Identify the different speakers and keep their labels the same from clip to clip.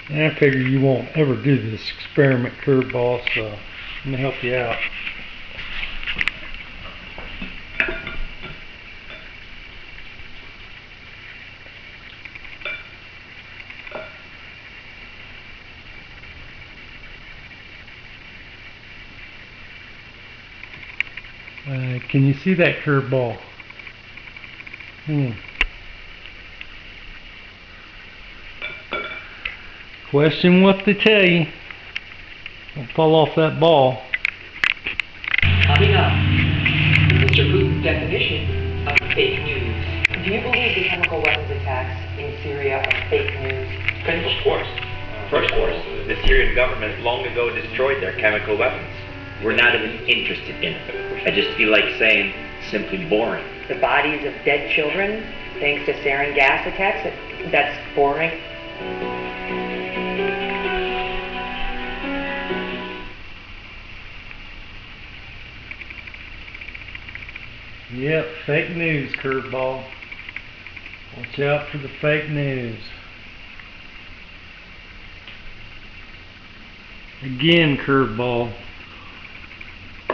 Speaker 1: And I figure you won't ever do this experiment curveball, so I'm going to help you out. Can you see that curveball? Question what they tell you. Don't fall off that ball.
Speaker 2: Coming up, Mr. Putin's definition of fake news. Do you believe the chemical weapons attacks in Syria are fake news?
Speaker 3: Of course. First course, the Syrian government long ago destroyed their chemical weapons. We're not even interested in it. I just feel like saying simply boring.
Speaker 2: The bodies of dead children, thanks to sarin gas attacks, that's boring.
Speaker 1: Yep, fake news, curveball. Watch out for the fake news. Again, curveball.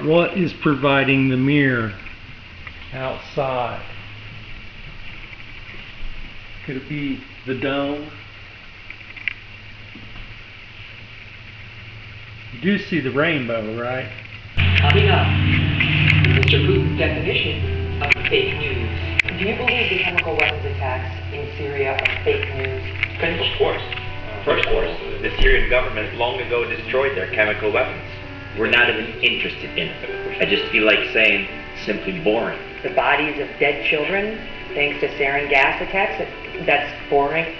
Speaker 1: What is providing the mirror outside? Could it be the dome? You do see the rainbow, right?
Speaker 2: Coming up, Mr. Putin's definition of fake news. Do you believe the chemical weapons attacks in Syria are fake news?
Speaker 3: Of course. First course, the Syrian government long ago destroyed their chemical weapons. We're not even interested in it. I just feel like saying simply boring.
Speaker 2: The bodies of dead children, thanks to sarin gas attacks, that's boring.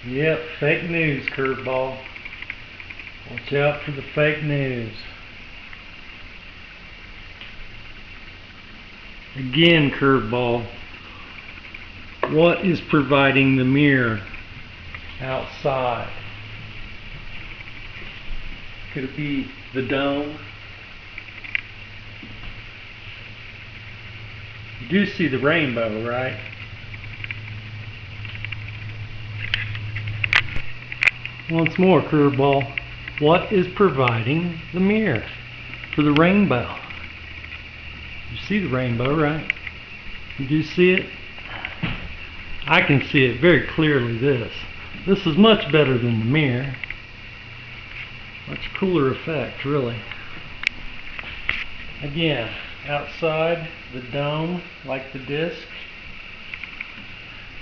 Speaker 1: Yep, fake news, curveball. Watch out for the fake news. Again, curveball. What is providing the mirror outside? Could it be the dome? You do see the rainbow, right? Once more, curveball. What is providing the mirror for the rainbow? You see the rainbow, right? You do see it? I can see it very clearly. This is much better than the mirror. Much cooler effect, really. Again, outside the dome, like the disc.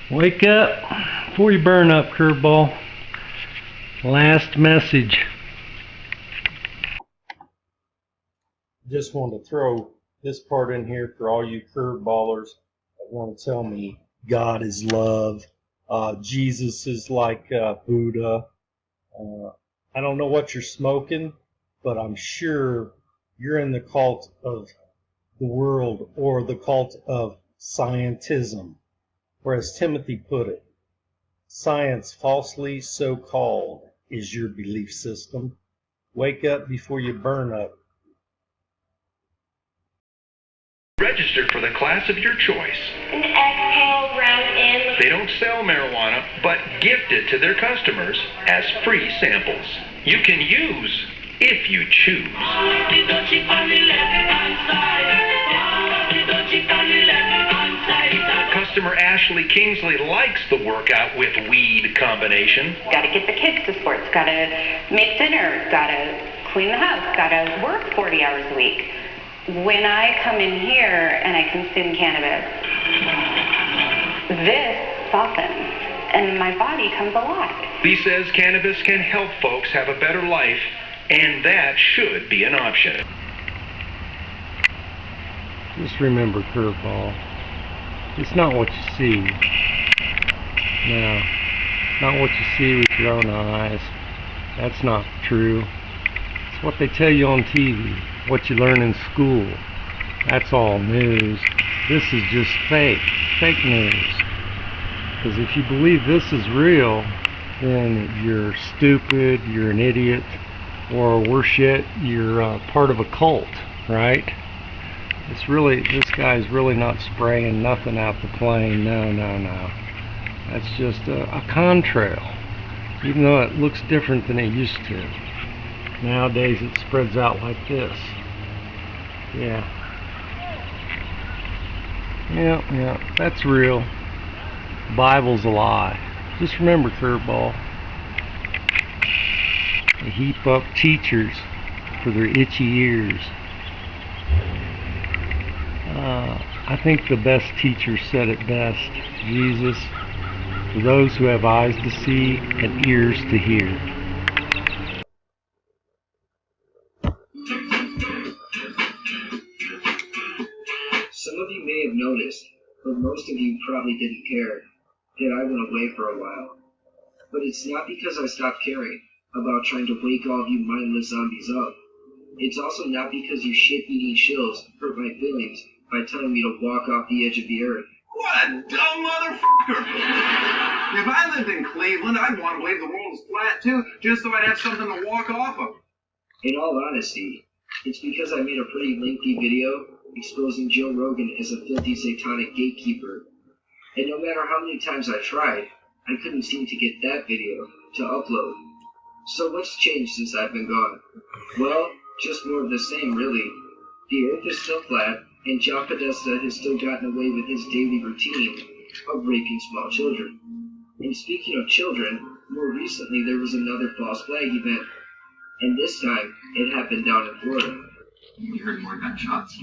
Speaker 1: Wake up before you burn up, curveball. Last message. Just want to throw this part in here for all you curveballers that want to tell me God is love, Jesus is like Buddha. I don't know what you're smoking, but I'm sure you're in the cult of the world or the cult of scientism. Or as Timothy put it, science falsely so called is your belief system. Wake up before you burn up.
Speaker 4: Register for the class of your choice.
Speaker 5: An exhale, round in.
Speaker 4: They don't sell marijuana, but gift it to their customers as free samples. You can use if you choose. Customer Ashley Kingsley likes the workout with weed combination.
Speaker 5: Gotta get the kids to sports, gotta make dinner, gotta clean the house, gotta work 40 hours a week. When I come in here and I consume cannabis, this softens and my body comes alive.
Speaker 4: He says cannabis can help folks have a better life, and that should be an option.
Speaker 1: Just remember, curveball. It's not what you see. No, not what you see with your own eyes. That's not true. It's what they tell you on TV, what you learn in school. That's all news. This is just fake news. Because if you believe this is real, then you're stupid, you're an idiot, or worse yet, you're part of a cult, right? This guy's really not spraying nothing out the plane. No. That's just a contrail, even though it looks different than it used to. Nowadays it spreads out like this. Yeah, that's real. Bible's a lie. Just remember, curveball. They heap up teachers for their itchy ears. I think the best teacher said it best. Jesus, for those who have eyes to see and ears to hear.
Speaker 6: Some of you may have noticed, but most of you probably didn't care, that I went away for a while. But it's not because I stopped caring about trying to wake all of you mindless zombies up. It's also not because you shit-eating shills hurt my feelings by telling me to walk off the edge of the earth.
Speaker 7: What a dumb motherfucker! If I lived in Cleveland, I'd want to believe the world is flat too, just so I'd have something to walk off of.
Speaker 6: In all honesty, it's because I made a pretty lengthy video exposing Joe Rogan as a filthy satanic gatekeeper. And no matter how many times I tried, I couldn't seem to get that video to upload. So what's changed since I've been gone? Well, just more of the same, really. The earth is still flat, and John Podesta has still gotten away with his daily routine of raping small children. And speaking of children, more recently there was another false flag event, and this time it happened down in Florida.
Speaker 8: We heard more gunshots,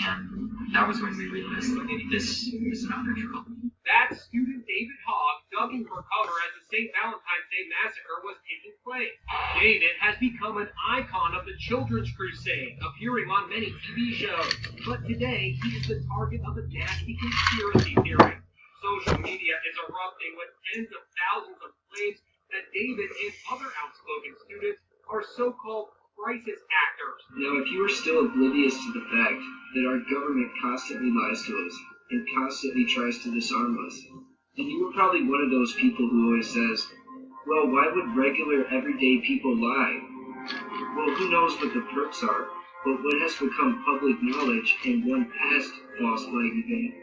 Speaker 8: and that was when we realized that maybe this is not natural.
Speaker 9: That student David Hogg ducking for cover as the St. Valentine's Day massacre was taking place. David has become an icon of the children's crusade, appearing on many TV shows. But today, he is the target of a nasty conspiracy theory. Social media is erupting with tens of thousands of claims that David and other outspoken students are so-called crisis actors.
Speaker 6: Now, if you are still oblivious to the fact that our government constantly lies to us and constantly tries to disarm us, then you are probably one of those people who always says, well, why would regular, everyday people lie? Well, who knows what the perks are, but what has become public knowledge in one past false flag event,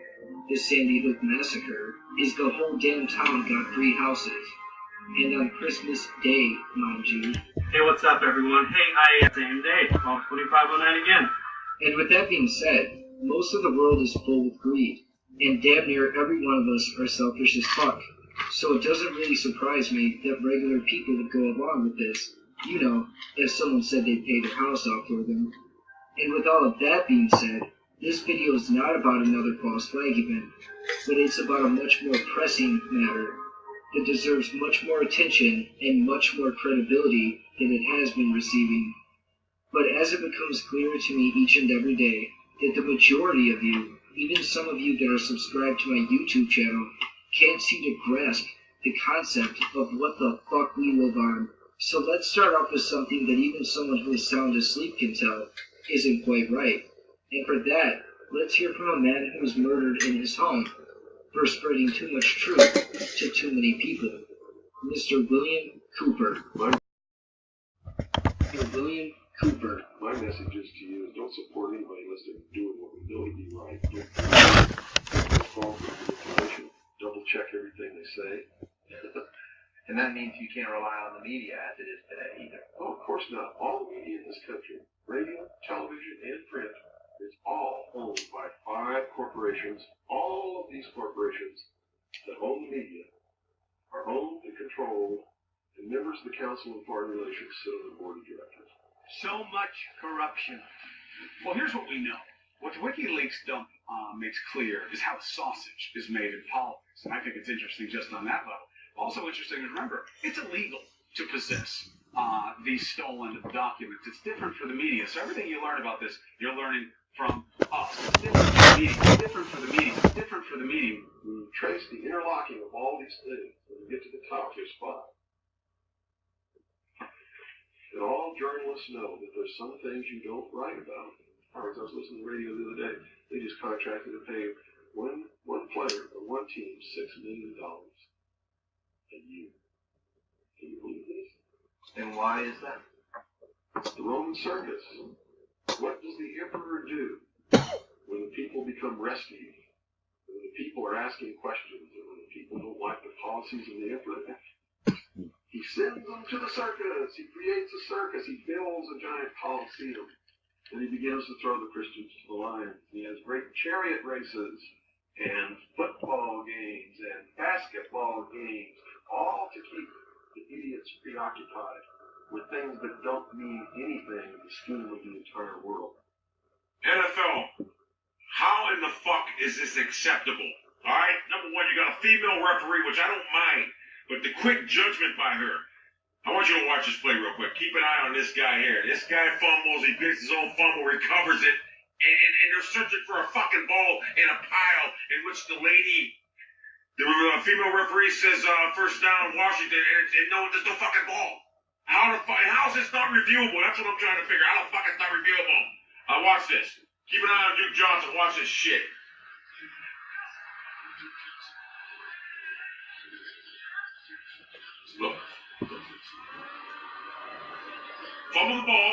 Speaker 6: the Sandy Hook Massacre, is the whole damn town got 3 houses. And on Christmas Day, mind you.
Speaker 9: Hey, what's up, everyone? Hey, same day, 12/25/09 again.
Speaker 6: And with that being said, most of the world is full with greed, and damn near every one of us are selfish as fuck. So it doesn't really surprise me that regular people would go along with this, you know, if someone said they'd pay their house off for them. And with all of that being said, this video is not about another false flag event, but it's about a much more pressing matter that deserves much more attention and much more credibility than it has been receiving. But as it becomes clearer to me each and every day that the majority of you, even some of you that are subscribed to my YouTube channel, can't seem to grasp the concept of what the fuck we live on. So let's start off with something that even someone who is sound asleep can tell isn't quite right. And for that, let's hear from a man who was murdered in his home for spreading too much truth to too many people. Mr. William Cooper. William Cooper.
Speaker 10: My message is to you is don't support anybody unless they're doing what we know to be right. Don't fall for manipulation. Double check everything they say.
Speaker 8: And that means you can't rely on the media as it is today either.
Speaker 10: Oh, of course not. All the media in this country, radio, television, and print, is all owned by 5 corporations. All of these corporations that own the media are owned and controlled, and members of the Council on Foreign Relations sit on the board of directors.
Speaker 7: So much corruption. Well, here's what we know. What the WikiLeaks dump makes clear is how the sausage is made in politics. And I think it's interesting just on that level. Also interesting to remember, it's illegal to possess these stolen documents. It's different for the media. So everything you learn about this, you're learning from us. It's different for the media. It's different for the media. It's different for the media.
Speaker 10: When you trace the interlocking of all these things, when you get to the top, there's 5. And all journalists know that there's some things you don't write about. I was listening to the radio the other day. They just contracted to pay one player or one team $6 million a year. Can you believe this?
Speaker 8: And why is that?
Speaker 10: It's the Roman circus. What does the emperor do? people become rescued, when the people are asking questions, and when the people don't like the policies of the emperor, he sends them to the circus. He creates a circus. He builds a giant coliseum. And he begins to throw the Christians to the lions. He has great chariot races and football games and basketball games, all to keep the idiots preoccupied with things that don't mean anything in the scheme of the entire world.
Speaker 11: NFL, how in the fuck is this acceptable? All right, number one, you got a female referee, which I don't mind, but the quick judgment by her. I want you to watch this play real quick. Keep an eye on this guy here. This guy fumbles, he picks his own fumble, recovers it, and they're searching for a fucking ball in a pile in which the female referee says first down Washington, and no, there's no fucking ball. How is this not reviewable? That's what I'm trying to figure out. How the fuck it's not reviewable? Watch this. Keep an eye on Duke Johnson. Watch this shit. Look. Fumble the ball.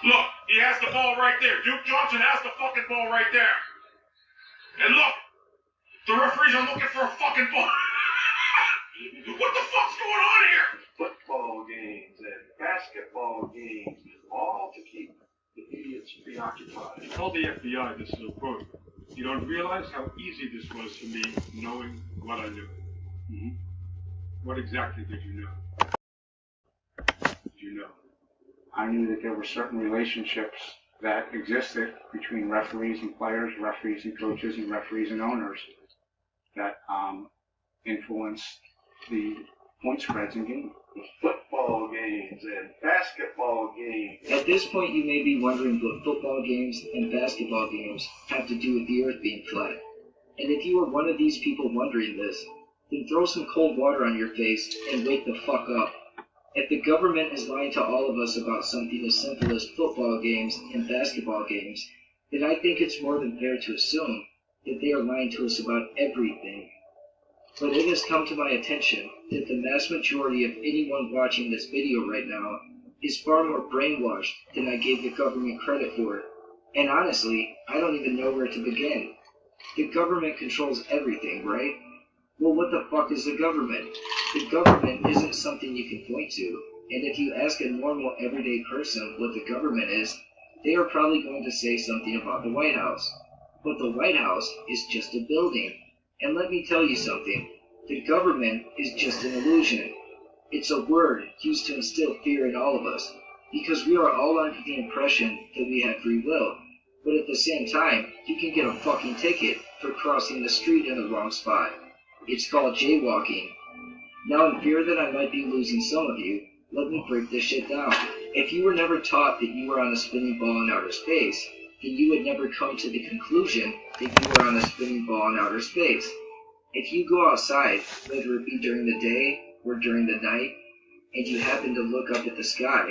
Speaker 11: Look, he has the ball right there. Duke Johnson has the fucking ball right there. And look, the referees are looking for a fucking ball. What the fuck's going on here?
Speaker 10: Football games and basketball games, all to keep the idiots preoccupied.
Speaker 12: I told the FBI this is a quote. You don't realize how easy this was for me knowing what I knew. Mm-hmm. What exactly did you know?
Speaker 13: I knew that there were certain relationships that existed between referees and players, referees and coaches, and referees and owners that influenced the point spreads in games.
Speaker 10: Football games and basketball games.
Speaker 6: At this point, you may be wondering what football games and basketball games have to do with the Earth being flat. And if you are one of these people wondering this, then throw some cold water on your face and wake the fuck up. If the government is lying to all of us about something as simple as football games and basketball games, then I think it's more than fair to assume that they are lying to us about everything. But it has come to my attention that the mass majority of anyone watching this video right now is far more brainwashed than I gave the government credit for. And honestly, I don't even know where to begin. The government controls everything, right? Well, what the fuck is the government? The government isn't something you can point to, and if you ask a normal, everyday person what the government is, they are probably going to say something about the White House. But the White House is just a building. And let me tell you something, the government is just an illusion. It's a word used to instill fear in all of us, because we are all under the impression that we have free will. But at the same time, you can get a fucking ticket for crossing the street in the wrong spot. It's called jaywalking. Now, in fear that I might be losing some of you, let me break this shit down. If you were never taught that you were on a spinning ball in outer space, then you would never come to the conclusion that you were on a spinning ball in outer space. If you go outside, whether it be during the day or during the night, and you happen to look up at the sky,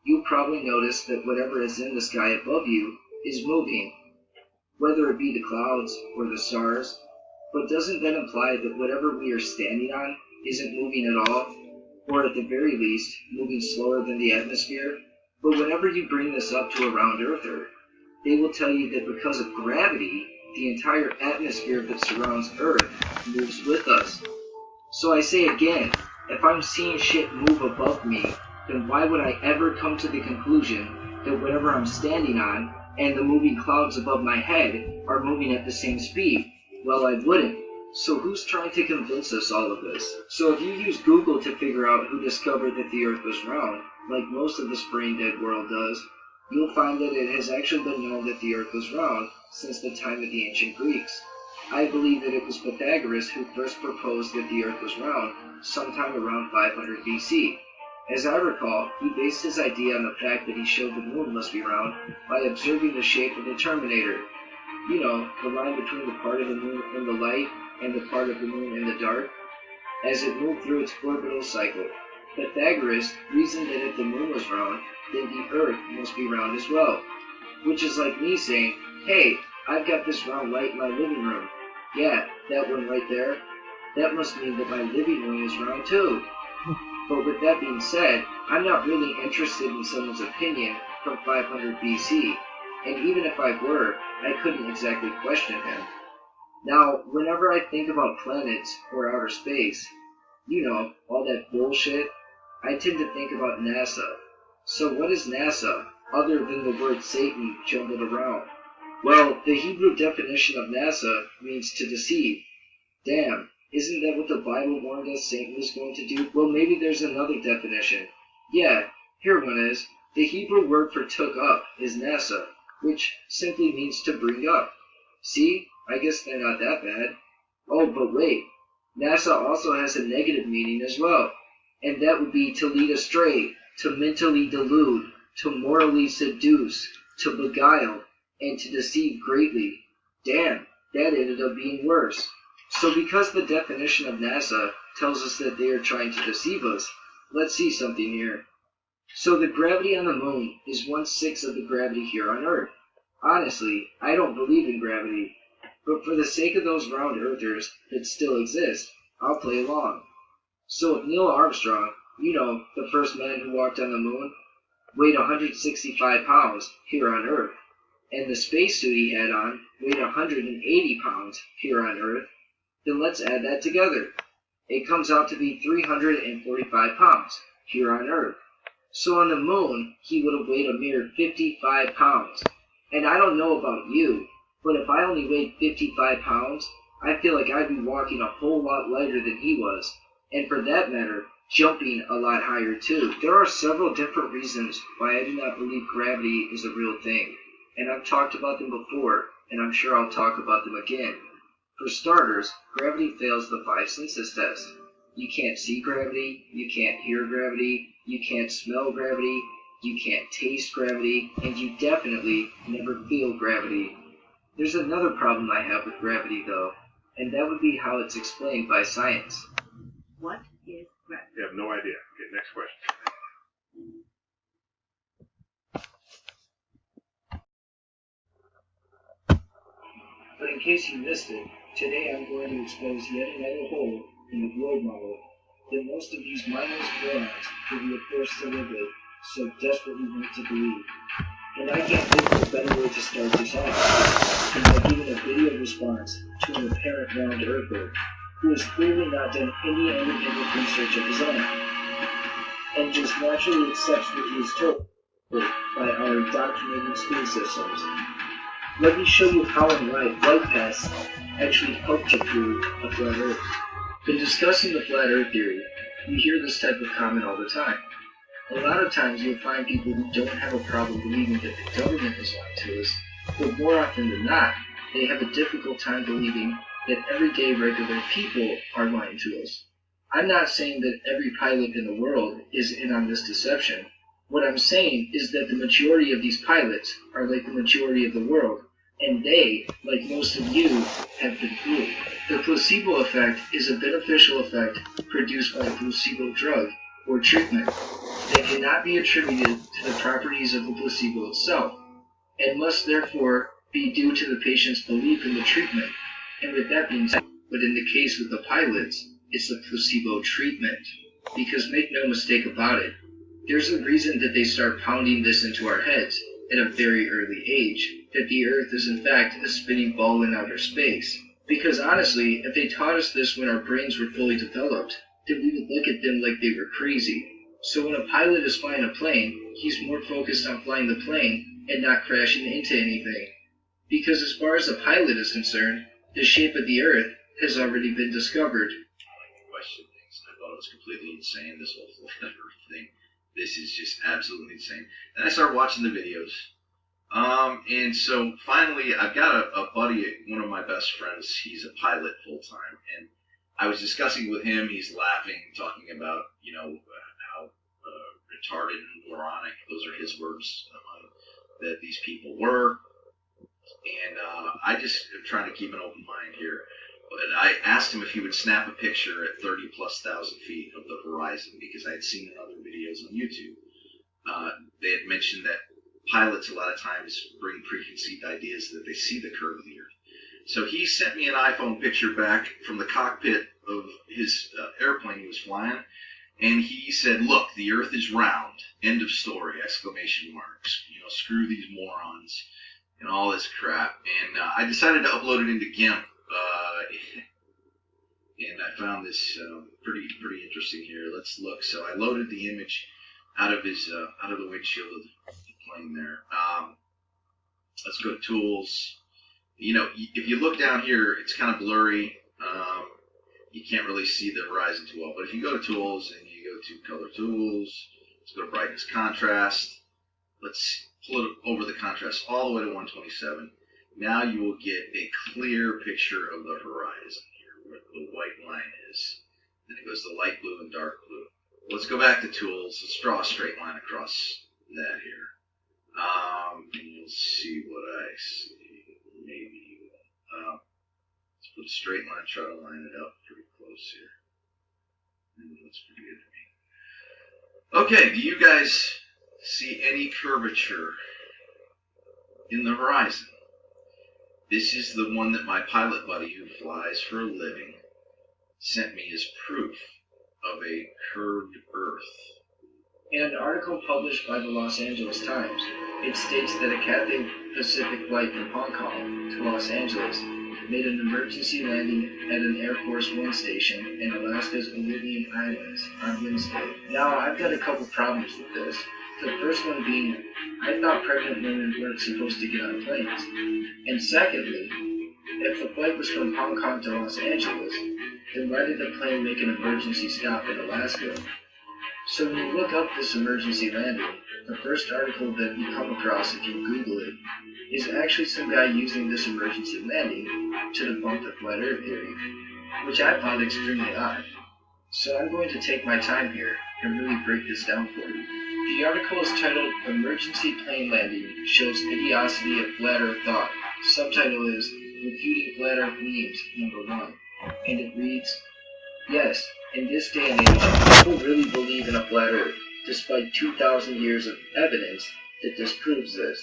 Speaker 6: you'll probably notice that whatever is in the sky above you is moving, whether it be the clouds or the stars. But doesn't that imply that whatever we are standing on isn't moving at all, or at the very least, moving slower than the atmosphere? But whenever you bring this up to a round-earther, they will tell you that because of gravity, the entire atmosphere that surrounds Earth moves with us. So I say again, if I'm seeing shit move above me, then why would I ever come to the conclusion that whatever I'm standing on and the moving clouds above my head are moving at the same speed? Well, I wouldn't. So who's trying to convince us all of this? So if you use Google to figure out who discovered that the Earth was round, like most of this brain-dead world does, you'll find that it has actually been known that the Earth was round since the time of the ancient Greeks. I believe that it was Pythagoras who first proposed that the Earth was round sometime around 500 BC. As I recall, he based his idea on the fact that he showed the moon must be round by observing the shape of the Terminator. You know, the line between the part of the moon in the light and the part of the moon in the dark, as it moved through its orbital cycle. Pythagoras reasoned that if the moon was round, then the Earth must be round as well. Which is like me saying, hey, I've got this round light in my living room. Yeah, that one right there. That must mean that my living room is round too. But with that being said, I'm not really interested in someone's opinion from 500 BC. and even if I were, I couldn't exactly question him. Now, whenever I think about planets or outer space, you know, all that bullshit, I tend to think about NASA. So what is NASA, other than the word Satan jumbled around? Well, the Hebrew definition of NASA means to deceive. Damn, isn't that what the Bible warned us Satan was going to do? Well, maybe there's another definition. Yeah, here one is. The Hebrew word for took up is NASA, which simply means to bring up. See, I guess they're not that bad. Oh, but wait, NASA also has a negative meaning as well, and that would be to lead astray, to mentally delude, to morally seduce, to beguile, and to deceive greatly. Damn, that ended up being worse. So because the definition of NASA tells us that they are trying to deceive us, let's see something here. So the gravity on the moon is 1/6 of the gravity here on Earth. Honestly, I don't believe in gravity, but for the sake of those round earthers that still exist, I'll play along. So if Neil Armstrong, you know, the first man who walked on the moon, weighed 165 pounds here on Earth, and the spacesuit he had on weighed 180 pounds here on Earth, then let's add that together. It comes out to be 345 pounds here on Earth. So on the moon, he would have weighed a mere 55 pounds. And I don't know about you, but if I only weighed 55 pounds, I feel like I'd be walking a whole lot lighter than he was. And for that matter, jumping a lot higher too. There are several different reasons why I do not believe gravity is a real thing. And I've talked about them before, and I'm sure I'll talk about them again. For starters, gravity fails the 5 senses test. You can't see gravity, you can't hear gravity, you can't smell gravity, you can't taste gravity, and you definitely never feel gravity. There's another problem I have with gravity though, and that would be how it's explained by science.
Speaker 14: What is gravity?
Speaker 10: You have no idea. Okay, next question.
Speaker 6: But in case you missed it, today I'm going to expose yet another hole in the globe model that most of these mindless morons will be forced to live with so desperately want to believe. And I can't think of a better way to start this off than by giving a video response to an apparent round earther who has clearly not done any independent research of his own, and just naturally accepts what he is told by our indoctrinating school systems. Let me show you how and why flight paths actually help to prove a flat Earth. In discussing the flat Earth theory, we hear this type of comment all the time. A lot of times you'll find people who don't have a problem believing that the government is lying to us, but more often than not, they have a difficult time believing that everyday regular people are lying to us. I'm not saying that every pilot in the world is in on this deception. What I'm saying is that the majority of these pilots are like the majority of the world, and they, like most of you, have been fooled. The placebo effect is a beneficial effect produced by a placebo drug or treatment that cannot be attributed to the properties of the placebo itself, and must therefore be due to the patient's belief in the treatment. And with that being said, but in the case with the pilots, it's the placebo treatment. Because make no mistake about it, there's a reason that they start pounding this into our heads at a very early age, that the Earth is in fact a spinning ball in outer space. Because honestly, if they taught us this when our brains were fully developed, then we would look at them like they were crazy. So when a pilot is flying a plane, he's more focused on flying the plane and not crashing into anything. Because as far as the pilot is concerned, the shape of the Earth has already been discovered.
Speaker 15: Question things. I thought it was completely insane, this whole flat Earth thing. This is just absolutely insane. And I started watching the videos. And so finally, I've got a buddy, one of my best friends. He's a pilot full time, and I was discussing with him. He's laughing, talking about how retarded and moronic, those are his words, that these people were. And I just am trying to keep an open mind here. But I asked him if he would snap a picture at 30,000+ feet of the horizon, because I had seen in other videos on YouTube. They had mentioned that pilots a lot of times bring preconceived ideas that they see the curve of the Earth. So he sent me an iPhone picture back from the cockpit of his airplane he was flying, and he said, "Look, the Earth is round. End of story! Exclamation marks. Screw these morons. and all this crap. And I decided to upload it into GIMP, and I found this pretty interesting here. Let's look. So I loaded the image out of the windshield of the plane there. Let's go to Tools. You know, if you look down here, it's kind of blurry. You can't really see the horizon too well. But if you go to Tools and you go to Color Tools, let's go to Brightness, Contrast. Let's pull it over the contrast all the way to 127. Now you will get a clear picture of the horizon here, where the white line is. Then it goes to light blue and dark blue. Let's go back to Tools. Let's draw a straight line across that here. And you'll see what I see. Maybe. Let's put a straight line, try to line it up pretty close here. And it looks pretty good to me. Okay, do you guys see any curvature in the horizon? This is the one that my pilot buddy who flies for a living sent me as proof of a curved Earth.
Speaker 6: In an article published by the Los Angeles Times, it states that a Cathay Pacific flight from Hong Kong to Los Angeles made an emergency landing at an Air Force One station in Alaska's Aleutian Islands on Wednesday. Now, I've got a couple problems with this. The first one being, I thought pregnant women weren't supposed to get on planes. And secondly, if the flight was from Hong Kong to Los Angeles, then why did the plane make an emergency stop in Alaska? So when you look up this emergency landing, the first article that you come across if you Google it is actually some guy using this emergency landing to debunk the flat earth theory, which I found extremely odd. So I'm going to take my time here and really break this down for you. The article is titled Emergency Plane Landing Shows Idiocy of Flat Earth Thought. Subtitle is Refuting Flat Earth Memes, #1. And it reads, yes, in this day and age, people really believe in a flat earth, despite 2,000 years of evidence that disproves this.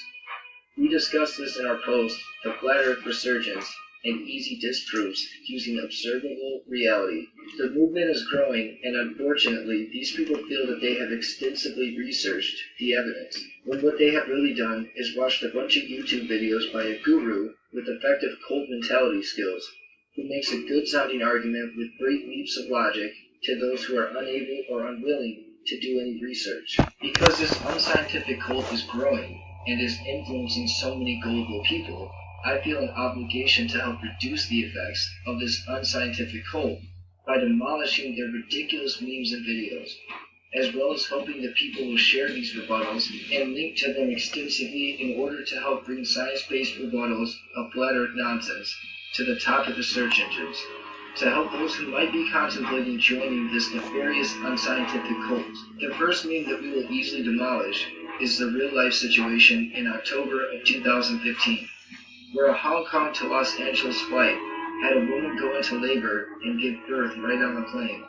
Speaker 6: We discussed this in our post, The Flat Earth Resurgence, and Easy Disproofs using observable reality. The movement is growing, and unfortunately, these people feel that they have extensively researched the evidence, when what they have really done is watched a bunch of YouTube videos by a guru with effective cult mentality skills, who makes a good-sounding argument with great leaps of logic to those who are unable or unwilling to do any research. Because this unscientific cult is growing and is influencing so many gullible people, I feel an obligation to help reduce the effects of this unscientific cult by demolishing their ridiculous memes and videos, as well as hoping that people will share these rebuttals and link to them extensively in order to help bring science-based rebuttals of flat earth nonsense to the top of the search engines, to help those who might be contemplating joining this nefarious unscientific cult. The first meme that we will easily demolish is the real-life situation in October of 2015, where a Hong Kong to Los Angeles flight had a woman go into labor and give birth right on the plane.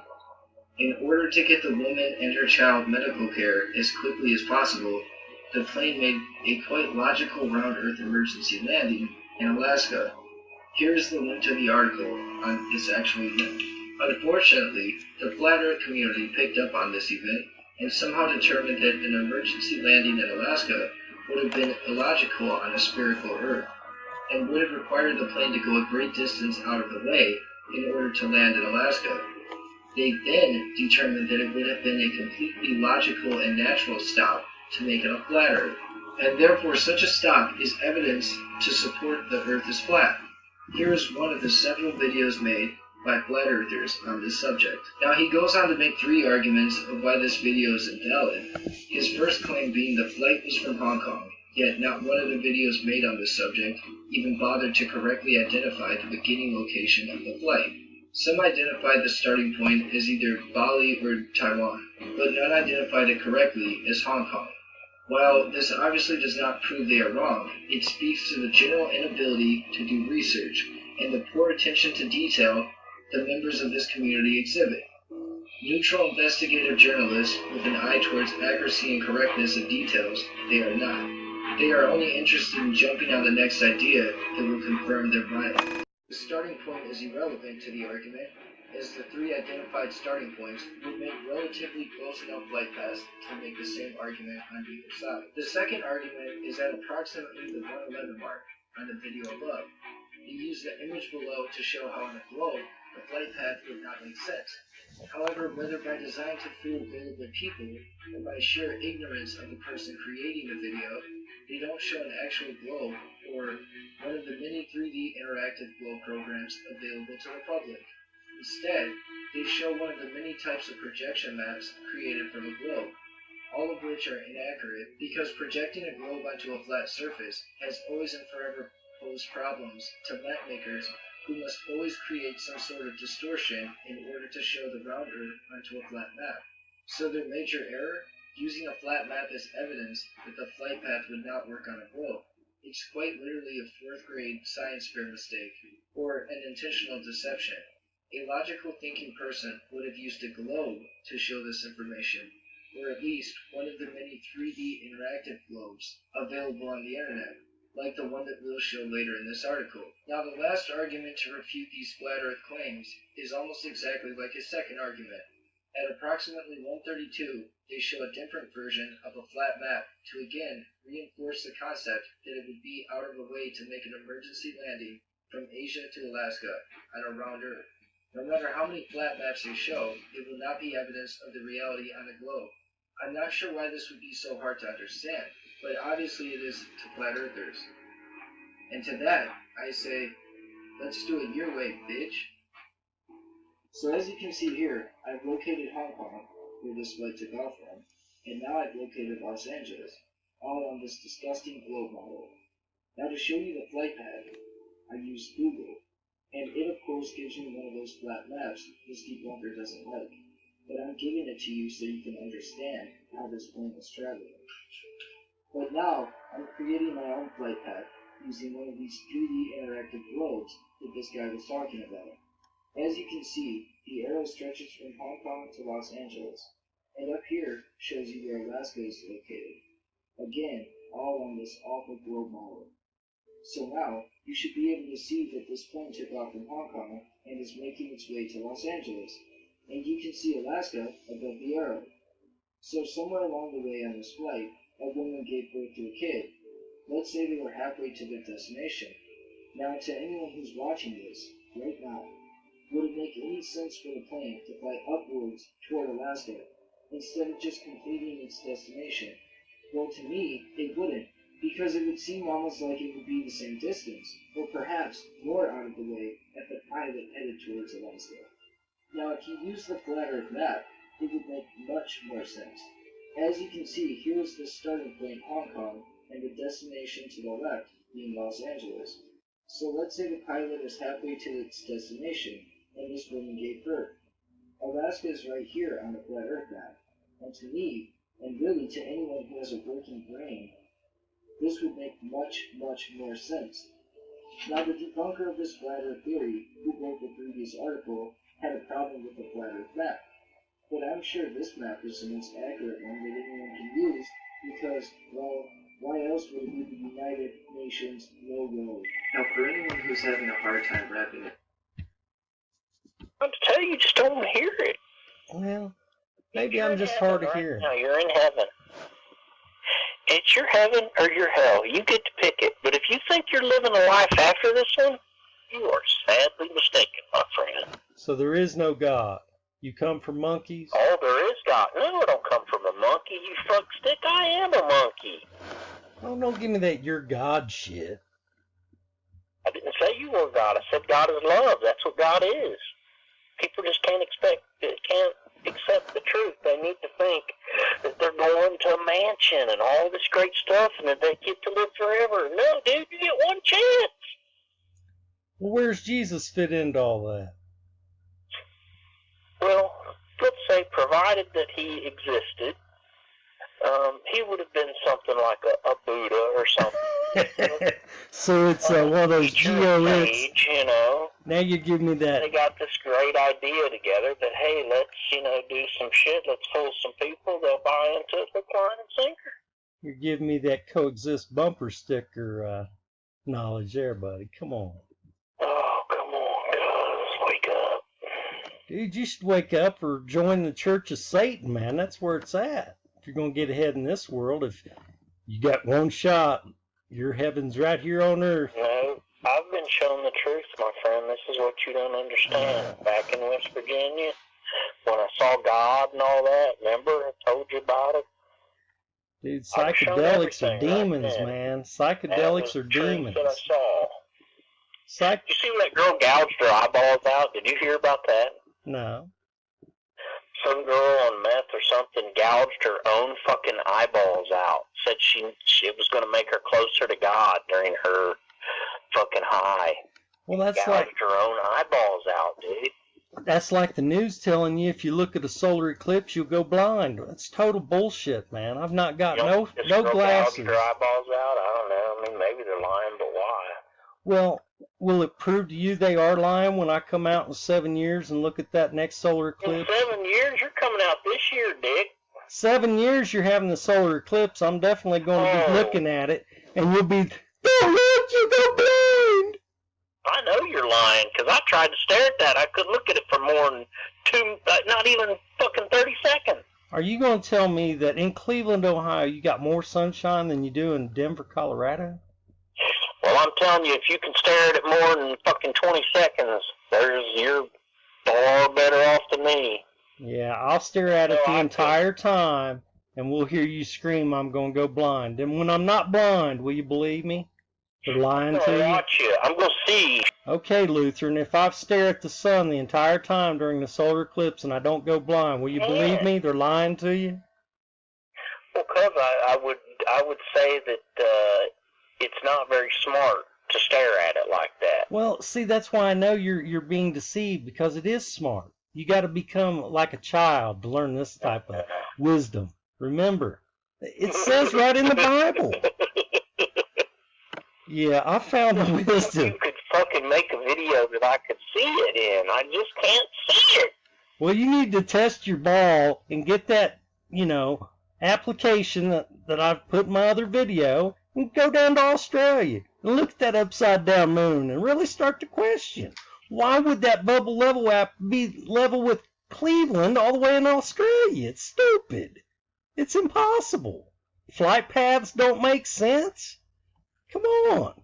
Speaker 6: In order to get the woman and her child medical care as quickly as possible, the plane made a quite logical round-earth emergency landing in Alaska. Here is the link to the article on this actual event. Unfortunately, the Flat Earth community picked up on this event and somehow determined that an emergency landing in Alaska would have been illogical on a spherical Earth, and would have required the plane to go a great distance out of the way in order to land in Alaska. They then determined that it would have been a completely logical and natural stop to make it a flat Earth, and therefore such a stop is evidence to support the Earth is flat. Here is one of the several videos made by flat earthers on this subject. Now he goes on to make 3 arguments of why this video is invalid. His first claim being the flight was from Hong Kong, yet not one of the videos made on this subject even bothered to correctly identify the beginning location of the flight. Some identified the starting point as either Bali or Taiwan, but none identified it correctly as Hong Kong. While this obviously does not prove they are wrong, it speaks to the general inability to do research and the poor attention to detail the members of this community exhibit. Neutral investigative journalists with an eye towards accuracy and correctness of details, they are not. They are only interested in jumping on the next idea that will confirm their bias. The starting point is irrelevant to the argument, as the three identified starting points would make relatively close enough flight paths to make the same argument on either side. The second argument is at approximately the 111 mark on the video above. You use the image below to show how on a globe, the flight path would not make sense. However, whether by design to fool gullible people or by sheer ignorance of the person creating the video, they don't show an actual globe or one of the many 3D interactive globe programs available to the public. Instead, they show one of the many types of projection maps created from a globe, all of which are inaccurate because projecting a globe onto a flat surface has always and forever posed problems to map makers who must always create some sort of distortion in order to show the round Earth onto a flat map. So their major error? Using a flat map as evidence that the flight path would not work on a globe. It's quite literally a 4th grade science fair mistake, or an intentional deception. A logical thinking person would have used a globe to show this information, or at least one of the many 3D interactive globes available on the internet, like the one that we'll show later in this article. Now, the last argument to refute these flat Earth claims is almost exactly like his second argument. At approximately 132, they show a different version of a flat map to again reinforce the concept that it would be out of the way to make an emergency landing from Asia to Alaska on a round Earth. No matter how many flat maps they show, it will not be evidence of the reality on a globe. I'm not sure why this would be so hard to understand, but obviously it is to flat earthers. And to that, I say, let's do it your way, bitch. So as you can see here, I've located Hong Kong, where this flight took off from, and now I've located Los Angeles, all on this disgusting globe model. Now to show you the flight path, I used Google, and it of course gives me one of those flat maps this debunker doesn't like, but I'm giving it to you so you can understand how this plane is traveling. But now, I'm creating my own flight path using one of these 3D interactive globes that this guy was talking about. As you can see, the arrow stretches from Hong Kong to Los Angeles, and up here shows you where Alaska is located. Again, all on this awful globe model. So now, you should be able to see that this plane took off from Hong Kong and is making its way to Los Angeles, and you can see Alaska above the arrow. So somewhere along the way on this flight, a woman gave birth to a kid. Let's say they were halfway to their destination. Now, to anyone who's watching this, right now, would it make any sense for the plane to fly upwards toward Alaska instead of just completing its destination? Well, to me, it wouldn't, because it would seem almost like it would be the same distance, or perhaps more out of the way if the pilot headed towards Alaska. Now, if you use the flat Earth map, it would make much more sense. As you can see, here is the starting point, Hong Kong, and the destination to the left, being Los Angeles. So let's say the pilot is halfway to its destination, and this woman gave birth. Alaska is right here on the flat Earth map, and to me, and really to anyone who has a working brain, this would make much, much more sense. Now, the debunker of this flat Earth theory, who wrote the previous article, had a problem with the flat Earth map. But I'm sure this map is the most accurate one that anyone can use because, well, why else would it be the United Nations logo? Now, for anyone who's having a hard time wrapping it,
Speaker 16: I'm to tell you, you just don't hear it.
Speaker 1: Well, maybe I'm just hard of hearing.
Speaker 16: No, you're in heaven. It's your heaven or your hell. You get to pick it. But if you think you're living a life after this one, you are sadly mistaken, my friend.
Speaker 1: So there is no God. You come from monkeys?
Speaker 16: Oh, there is God. No, I don't come from a monkey, you fuck stick. I am a monkey.
Speaker 1: Oh, don't give me that you're God shit.
Speaker 16: I didn't say you were God. I said God is love. That's what God is. People just can't accept the truth. They need to think that they're going to a mansion and all this great stuff and that they get to live forever. No, dude, you get one chance.
Speaker 1: Well, where's Jesus fit into all that?
Speaker 16: Well, let's say provided that he existed, he would have been something like a Buddha or something.
Speaker 1: So it's one of those
Speaker 16: age, you know.
Speaker 1: Now you give me that.
Speaker 16: They got this great idea together that, hey, let's, do some shit. Let's fool some people. They'll buy into it, hook, line, and sinker.
Speaker 1: You're giving me that coexist bumper sticker knowledge there, buddy. Come on.
Speaker 16: Oh, come on, guys. Wake up.
Speaker 1: Dude, you should wake up or join the Church of Satan, man. That's where it's at. If you're going to get ahead in this world, if you got one shot, your heaven's right here on earth.
Speaker 16: No, I've been shown the truth, my friend. This is what you don't understand. Back in West Virginia, when I saw God and all that, remember I told you about it?
Speaker 1: Dude, psychedelics are demons, man. Psychedelics are demons.
Speaker 16: That I saw.
Speaker 1: You
Speaker 16: see when that girl gouged her eyeballs out? Did you hear about that?
Speaker 1: No.
Speaker 16: Some girl on meth or something gouged her own fucking eyeballs out. Said it was going to make her closer to God during her fucking high.
Speaker 1: Well, that's
Speaker 16: gouged
Speaker 1: like
Speaker 16: her own eyeballs out, dude.
Speaker 1: That's like the news telling you if you look at a solar eclipse, you'll go blind. That's total bullshit, man. I've not got no glasses.
Speaker 16: Gouged her eyeballs out? I don't know. I mean, maybe they're lying, but why?
Speaker 1: Well, will it prove to you they are lying when I come out in 7 years and look at that next solar eclipse?
Speaker 16: In 7 years? You're coming out this year, Dick.
Speaker 1: 7 years you're having the solar eclipse. I'm definitely going to be looking at it, and you'll be, don't look, you go blind.
Speaker 16: I know you're lying, because I tried to stare at that. I couldn't look at it for more than not even fucking 30 seconds.
Speaker 1: Are you going to tell me that in Cleveland, Ohio, you got more sunshine than you do in Denver, Colorado?
Speaker 16: Well, I'm telling you, if you can stare at it more than fucking 20 seconds, you're far better off than me.
Speaker 1: Yeah, I'll stare at it the entire time, and we'll hear you scream, I'm going to go blind. And when I'm not blind, will you believe me? They're lying to you.
Speaker 16: Watch you. I'm going to see.
Speaker 1: Okay, Lutheran, if I stare at the sun the entire time during the solar eclipse and I don't go blind, will you believe me? They're lying to you?
Speaker 16: Well, cuz I would say that it's not very smart to stare at it like that.
Speaker 1: Well, see, that's why I know you're being deceived, because it is smart. You got to become like a child to learn this type of wisdom. Remember, it says right in the Bible. Yeah, I found the wisdom.
Speaker 16: You could fucking make a video that I could see it in. I just can't see it.
Speaker 1: Well, you need to test your ball and get that, application that I've put in my other video, and go down to Australia and look at that upside down moon and really start to question, why would that bubble level app be level with Cleveland all the way in Australia? It's stupid. It's impossible. Flight paths don't make sense. Come on.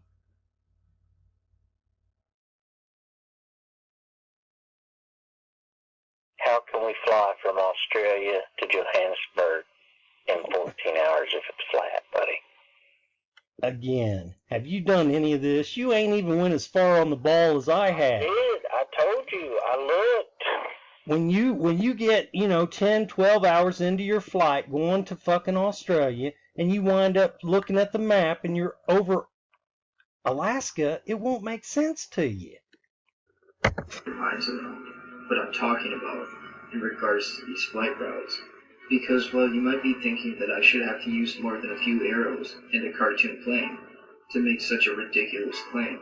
Speaker 16: How can we fly from Australia to Johannesburg in 14 hours if it's flat, buddy?
Speaker 1: Again, have you done any of this? You ain't even went as far on the ball as I have.
Speaker 16: I did. I told you. I looked.
Speaker 1: When you get, 10, 12 hours into your flight going to fucking Australia, and you wind up looking at the map and you're over Alaska, it won't make sense to you.
Speaker 6: Minds around what I'm talking about in regards to these flight routes. Because, well, you might be thinking that I should have to use more than a few arrows and a cartoon plane to make such a ridiculous claim.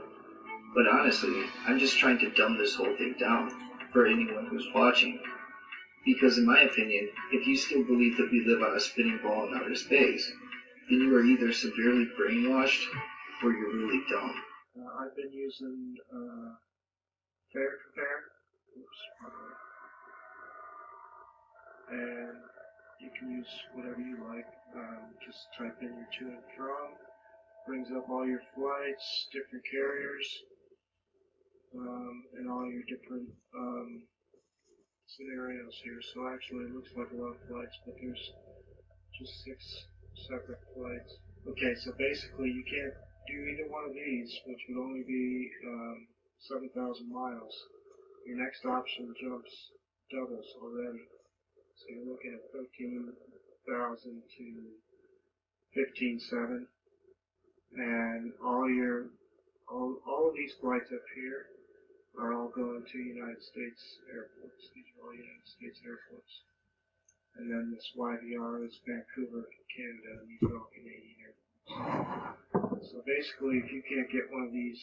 Speaker 6: But honestly, I'm just trying to dumb this whole thing down for anyone who's watching. Because in my opinion, if you still believe that we live on a spinning ball in outer space, then you are either severely brainwashed or you're really dumb.
Speaker 17: I've been using Fair Compare. And you can use whatever you like. Just type in your to and from. Brings up all your flights, different carriers, and all your different scenarios here. So actually it looks like a lot of flights, but there's just 6 separate flights. Okay, so basically you can't do either one of these, which would only be 7,000 miles. Your next option doubles already. So you're looking at 13,000 to 15,700, and all of these flights up here are all going to United States airports. These are all United States airports. And then this YVR is Vancouver, Canada, and these are all Canadian airports. So basically, if you can't get one of these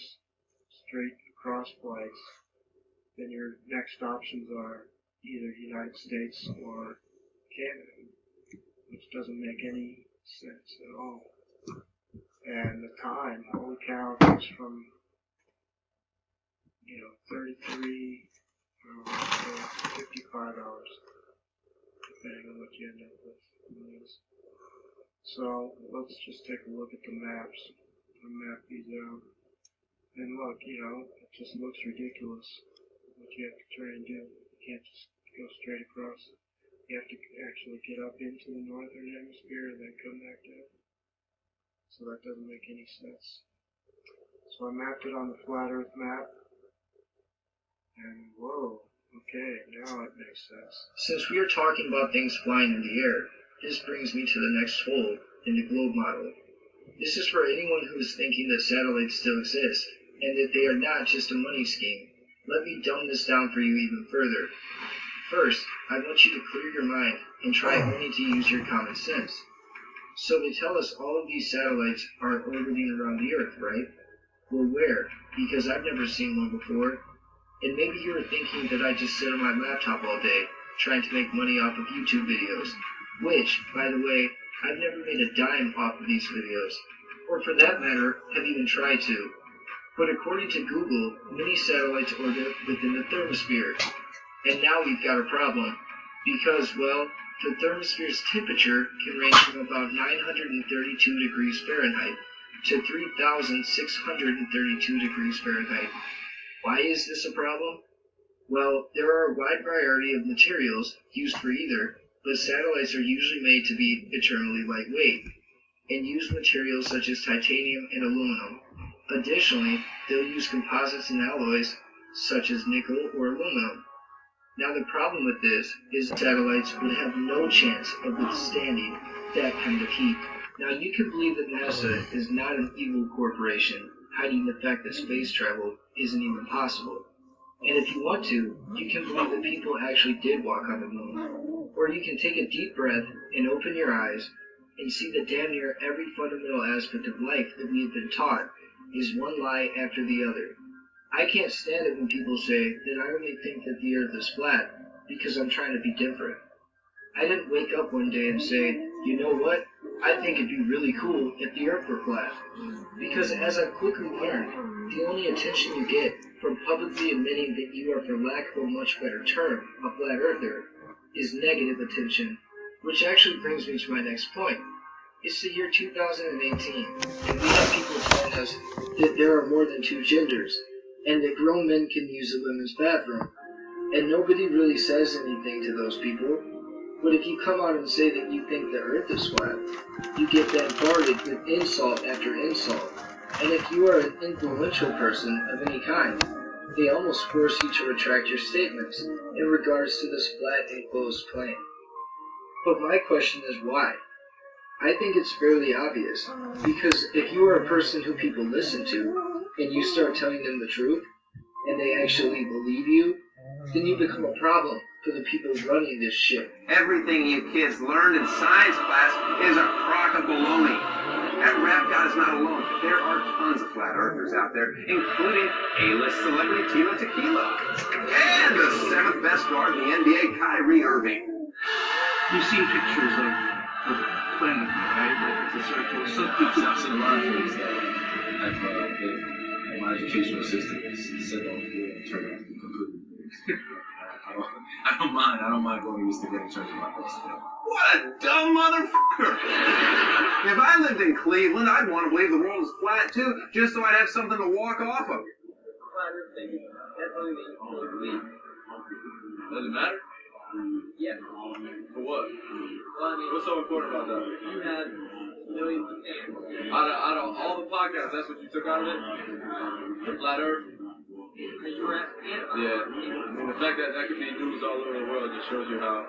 Speaker 17: straight across flights, then your next options are either United States or Canada, which doesn't make any sense at all. And the time, holy cow, goes from 33 $55, depending on what you end up with. So let's just take a look at the maps. I'll map these out. And look, it just looks ridiculous what you have to try and do. You can't just go straight across. You have to actually get up into the northern hemisphere and then come back down. So that doesn't make any sense. So I mapped it on the flat earth map. And whoa, okay, now it makes sense.
Speaker 6: Since we are talking about things flying in the air, this brings me to the next hole in the globe model. This is for anyone who is thinking that satellites still exist, and that they are not just a money scheme. Let me dumb this down for you even further. First, I want you to clear your mind and try only to use your common sense. So they tell us all of these satellites are orbiting around the Earth, right? Well, where? Because I've never seen one before. And maybe you were thinking that I just sit on my laptop all day, trying to make money off of YouTube videos. Which, by the way, I've never made a dime off of these videos. Or for that matter, have even tried to. But according to Google, many satellites orbit within the thermosphere. And now we've got a problem. Because, well, the thermosphere's temperature can range from about 932 degrees Fahrenheit to 3,632 degrees Fahrenheit. Why is this a problem? Well, there are a wide variety of materials used for either, but satellites are usually made to be eternally lightweight, and use materials such as titanium and aluminum. Additionally, they'll use composites and alloys such as nickel or aluminum. Now the problem with this is satellites would have no chance of withstanding that kind of heat. Now you can believe that NASA is not an evil corporation, hiding the fact that space travel isn't even possible. And if you want to, you can believe that people actually did walk on the moon. Or you can take a deep breath and open your eyes and see that damn near every fundamental aspect of life that we have been taught is one lie after the other. I can't stand it when people say that I only think that the Earth is flat because I'm trying to be different. I didn't wake up one day and say, you know what, I think it'd be really cool if the Earth were flat. Because as I've quickly learned, the only attention you get from publicly admitting that you are, for lack of a much better term, a flat earther, is negative attention, which actually brings me to my next point. It's the year 2018, and we have people telling us that there are more than two genders, and that grown men can use a women's bathroom. And nobody really says anything to those people. But if you come out and say that you think the Earth is flat, you get bombarded with insult after insult. And if you are an influential person of any kind, they almost force you to retract your statements in regards to this flat enclosed plane. But my question is why? I think it's fairly obvious, because if you are a person who people listen to, and you start telling them the truth, and they actually believe you, then you become a problem for the people running this shit.
Speaker 18: Everything you kids learned in science class is a crock of baloney. That rap god is not alone. There are tons of flat earthers out there, including A-list celebrity Tila Tequila, and the 7th best guard in the NBA, Kyrie Irving.
Speaker 19: You've seen pictures of planet, right? Like it's a circle. So I've seen a lot of things that my educational assistant said that turned out to be completely I don't mind going to use the getting church in my place.
Speaker 18: What a dumb motherfucker! If I lived in Cleveland, I'd want to believe the world is flat too, just so I'd have something to walk off of.
Speaker 19: Flat earth thing, that's only that you really believe. Does it matter? Yeah. For what? Well, I mean, what's so important about that? You had millions of fans. Out of all the podcasts, that's what you took out of it? The flat earth? You were asking me about it. Yeah. I mean, the fact that could be news all over the world just shows you how...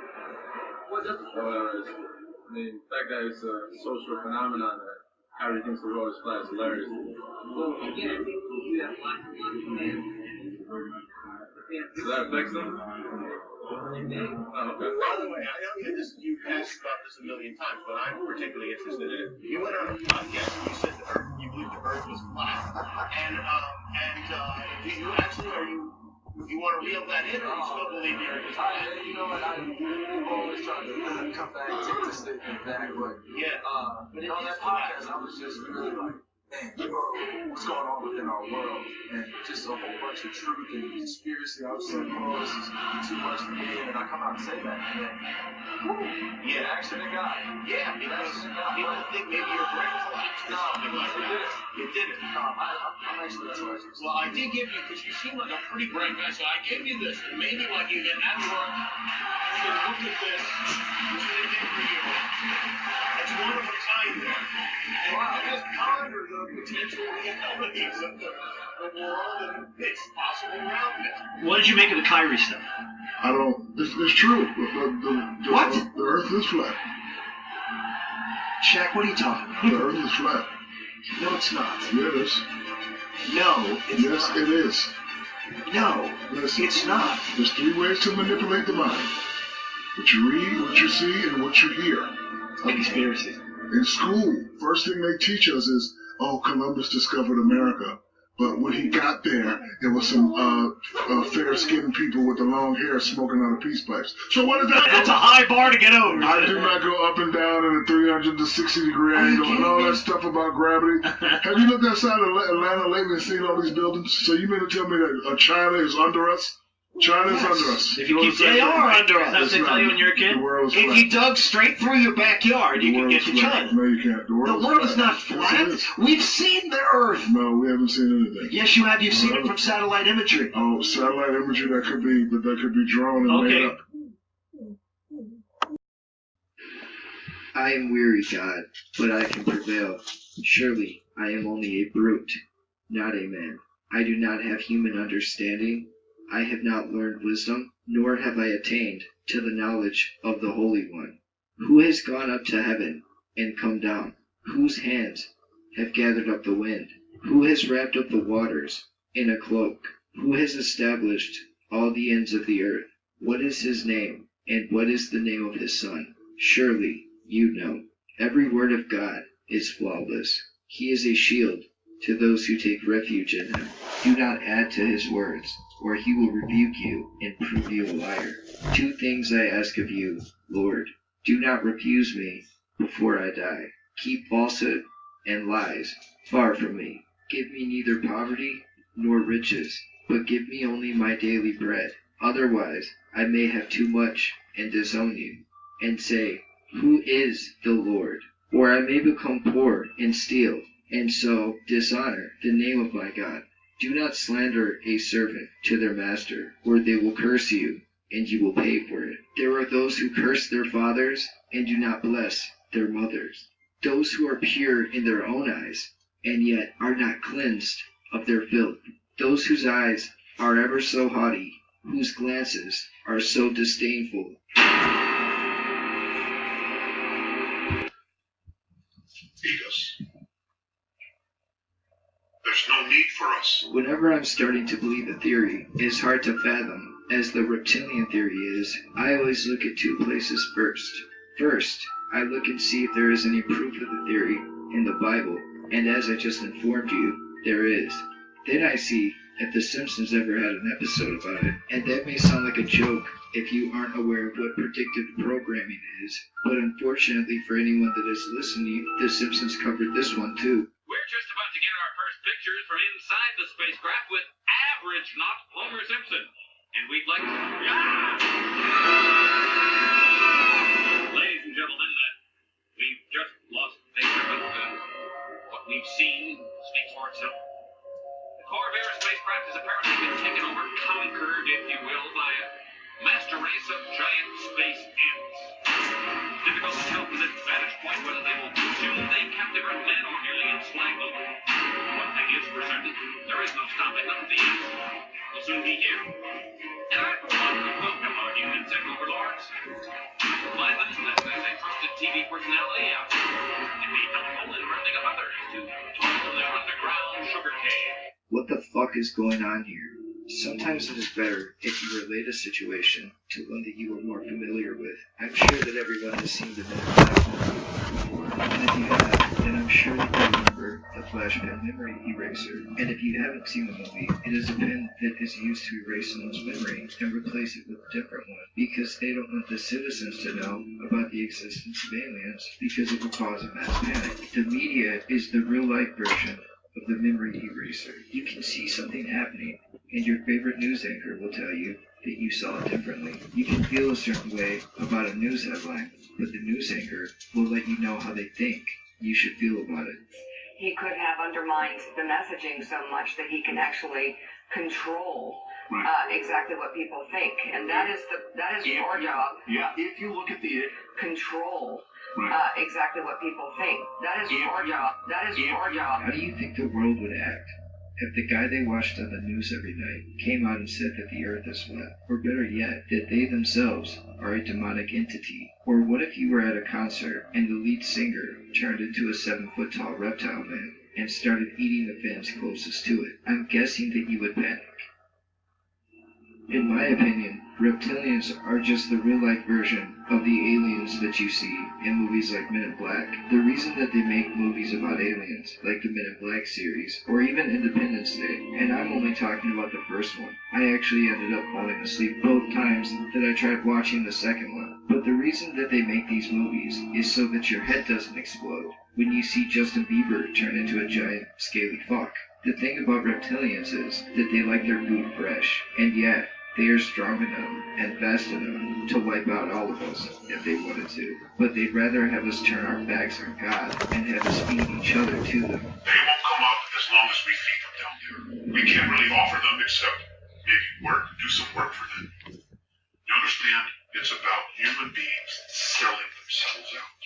Speaker 19: What does it? I mean, the fact that it's a social phenomenon that Kyrie thinks the world is flat is hilarious. Well, again, I think you have lots of fans. Does that affect them? Oh, okay.
Speaker 20: By the way, I know you've asked about this a million times, but I'm particularly interested in it. You went on a podcast and you said you believed the Earth was flat, and do you actually you want to reel that in, or you still believe the Earth is flat?
Speaker 19: You know what? I'm always trying to come back, take the statement back, but yeah. But on that podcast, I was just really like, man,
Speaker 21: what's going on within our world, and just a whole bunch of truth and conspiracy. I was saying, oh, this is too much for me, and then I come out and say that, and then, yeah, action to God. Yeah, because people think maybe your brain collapsed or something like that. It didn't. I'm actually, that's what I just.
Speaker 9: Well, I did give you, because you seem like a pretty bright guy, so I gave you this, and maybe like you get at work, you can look at this, which they did for you. It's one of a kind there. And wow, just ponder the potential realities of the world and its possible around it.
Speaker 22: What did you make of the Kyrie stuff?
Speaker 23: I don't. It's true.
Speaker 22: What?
Speaker 23: The Earth is flat.
Speaker 22: Shaq, what are you talking about?
Speaker 23: The Earth is flat.
Speaker 22: No, it's not.
Speaker 23: Yeah, it is.
Speaker 22: No, it's not.
Speaker 23: Yes, it is.
Speaker 22: No, it's not.
Speaker 23: There's 3 ways to manipulate the mind: what you read, what you see, and what you hear.
Speaker 22: Conspiracy.
Speaker 23: In school, first thing they teach us is, oh, Columbus discovered America. But when he got there, there was some fair-skinned people with the long hair smoking out of peace pipes. So what is that?
Speaker 22: That's a high bar to get over.
Speaker 23: I do not go up and down in a 360-degree angle and all that stuff about gravity. Have you looked outside of Atlanta lately and seen all these buildings? So you mean to tell me that China is under us? China's under us.
Speaker 22: If you keep, they are under us. That's what they tell you when you're a kid.
Speaker 23: The world is
Speaker 22: if
Speaker 23: flat.
Speaker 22: you dug straight through your backyard, you can get to China.
Speaker 23: No, you can't. The
Speaker 22: world is not flat.
Speaker 23: Yes,
Speaker 22: We've seen the Earth.
Speaker 23: No, we haven't seen anything.
Speaker 22: Yes, you have. You've seen it from satellite imagery.
Speaker 23: Oh, satellite imagery that could be drawn and made up.
Speaker 24: I am weary, God, but I can prevail. Surely I am only a brute, not a man. I do not have human understanding. I have not learned wisdom, nor have I attained to the knowledge of the Holy One. Who has gone up to heaven and come down? Whose hands have gathered up the wind? Who has wrapped up the waters in a cloak? Who has established all the ends of the earth? What is his name, and what is the name of his Son? Surely you know. Every word of God is flawless. He is a shield to those who take refuge in him. Do not add to his words, or he will rebuke you and prove you a liar. 2 things I ask of you, Lord. Do not refuse me before I die. Keep falsehood and lies far from me. Give me neither poverty nor riches, but give me only my daily bread. Otherwise I may have too much and disown you, and say, who is the Lord? Or I may become poor and steal, and so dishonor the name of my God. Do not slander a servant to their master, or they will curse you, and you will pay for it. There are those who curse their fathers, and do not bless their mothers. Those who are pure in their own eyes, and yet are not cleansed of their filth. Those whose eyes are ever so haughty, whose glances are so disdainful.
Speaker 11: Feed us. There's no need for us.
Speaker 24: Whenever I'm starting to believe a theory is hard to fathom, as the reptilian theory is, I always look at 2 places first. First, I look and see if there is any proof of the theory in the Bible, and as I just informed you, there is. Then I see if The Simpsons ever had an episode about it, and that may sound like a joke if you aren't aware of what predictive programming is, but unfortunately for anyone that is listening, The Simpsons covered this one too.
Speaker 25: We're just about to get our first pictures from inside the spacecraft with average not Homer Simpson. And we'd like to... Ladies and gentlemen, we've just lost the picture, but what we've seen speaks for itself. The Corvair spacecraft has apparently been taken over, conquered, if you will, by a master race of giant space ants. Difficult to tell from this vantage point whether they will consume the captive Earth man or merely enslave them. One thing is for certain, there is no stopping them. The ants will soon be here. And I, for one, welcome our new insect overlords. Find them as a trusted TV personality and be helpful in rounding up others to toil in their underground sugar cave.
Speaker 24: What the fuck is going on here? Sometimes it is better if you relate a situation to one that you are more familiar with. I'm sure that everyone has seen the Men in Black movie, and if you have, then I'm sure that you remember the flashback memory eraser. And if you haven't seen the movie, it is a pen that is used to erase someone's memory and replace it with a different one, because they don't want the citizens to know about the existence of aliens, because it will cause a mass panic. The media is the real-life version of the memory eraser. You can see something happening, and your favorite news anchor will tell you that you saw it differently. You can feel a certain way about a news headline, but the news anchor will let you know how they think you should feel about it.
Speaker 2: He could have undermined the messaging so much that he can actually control exactly what people think, and that is our job.
Speaker 22: Yeah, if you look at the
Speaker 2: control exactly what people think. That is our job. That is our job.
Speaker 24: How do you think the world would act if the guy they watched on the news every night came out and said that the earth is flat? Or better yet, that they themselves are a demonic entity? Or what if you were at a concert and the lead singer turned into a 7-foot-tall reptile man and started eating the fans closest to it? I'm guessing that you would panic. In my opinion, reptilians are just the real-life version of the aliens that you see in movies like Men in Black. The reason that they make movies about aliens, like the Men in Black series, or even Independence Day, and I'm only talking about the first one. I actually ended up falling asleep both times that I tried watching the second one. But the reason that they make these movies is so that your head doesn't explode when you see Justin Bieber turn into a giant, scaly fuck. The thing about reptilians is that they like their food fresh, and yet they are strong enough and fast enough to wipe out all of us if they wanted to. But they'd rather have us turn our backs on God and have us feed each other to them.
Speaker 11: They won't come up as long as we feed them down there. We can't really offer them except maybe do some work for them. You understand? It's about human beings selling themselves out.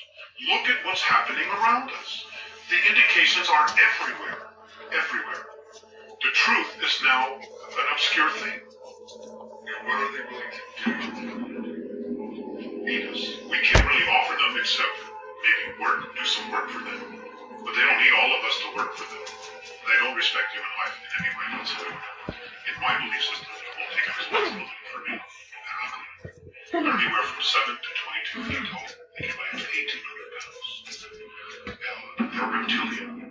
Speaker 11: Look at what's happening around us. The indications are everywhere. Everywhere. The truth is now an obscure thing. And what are they willing to do? Eat us. We can't really offer them except maybe do some work for them. But they don't need all of us to work for them. They don't respect human life in any way whatsoever. In my belief system, they won't take responsibility for me. They're ugly. They're anywhere from 7 to 22 feet tall. They can weigh up to 1,800 pounds. They're reptilian.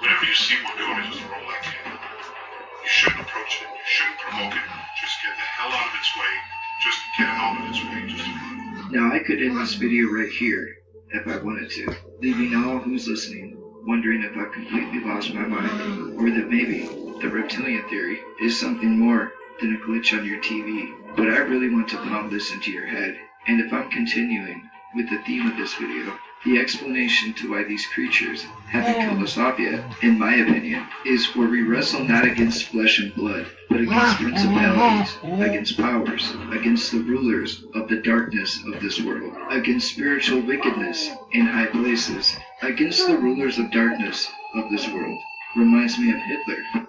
Speaker 11: Whenever you see one doing it, just roll like it. You shouldn't approach it. You shouldn't provoke it. Just get the hell out of its way. Just get out of its way. Just run.
Speaker 24: Now I could end this video right here if I wanted to, leaving all who's listening wondering if I've completely lost my mind, or that maybe the reptilian theory is something more than a glitch on your TV. But I really want to pound this into your head, and if I'm continuing with the theme of this video, the explanation to why these creatures haven't killed us off yet, in my opinion, is where we wrestle not against flesh and blood, but against principalities, against powers, against the rulers of the darkness of this world, against spiritual wickedness in high places, against the rulers of darkness of this world. Reminds me of Hitler.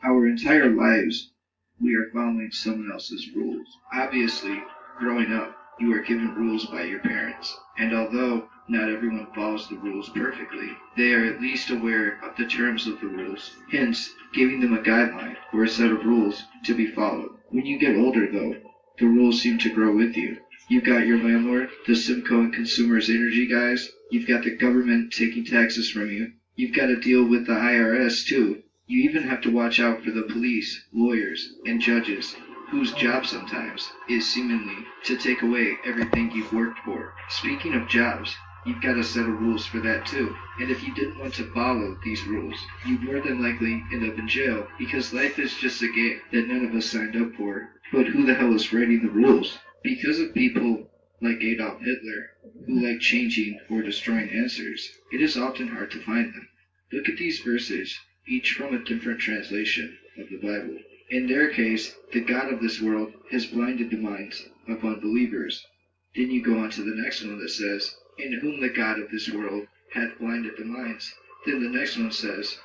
Speaker 24: Our entire lives, we are following someone else's rules. Obviously, growing up, you are given rules by your parents, and although not everyone follows the rules perfectly, they are at least aware of the terms of the rules, hence giving them a guideline or a set of rules to be followed. When you get older, though, the rules seem to grow with you. You've got your landlord, the Simco and Consumers Energy guys, you've got the government taking taxes from you, you've got to deal with the IRS too. You even have to watch out for the police, lawyers, and judges, whose job sometimes is seemingly to take away everything you've worked for. Speaking of jobs, you've got a set of rules for that too. And if you didn't want to follow these rules, you'd more than likely end up in jail, because life is just a game that none of us signed up for. But who the hell is writing the rules? Because of people like Adolf Hitler, who like changing or destroying answers, it is often hard to find them. Look at these verses, each from a different translation of the Bible. In their case, the God of this world has blinded the minds of unbelievers. Then you go on to the next one that says, in whom the God of this world hath blinded the minds. Then the next one says,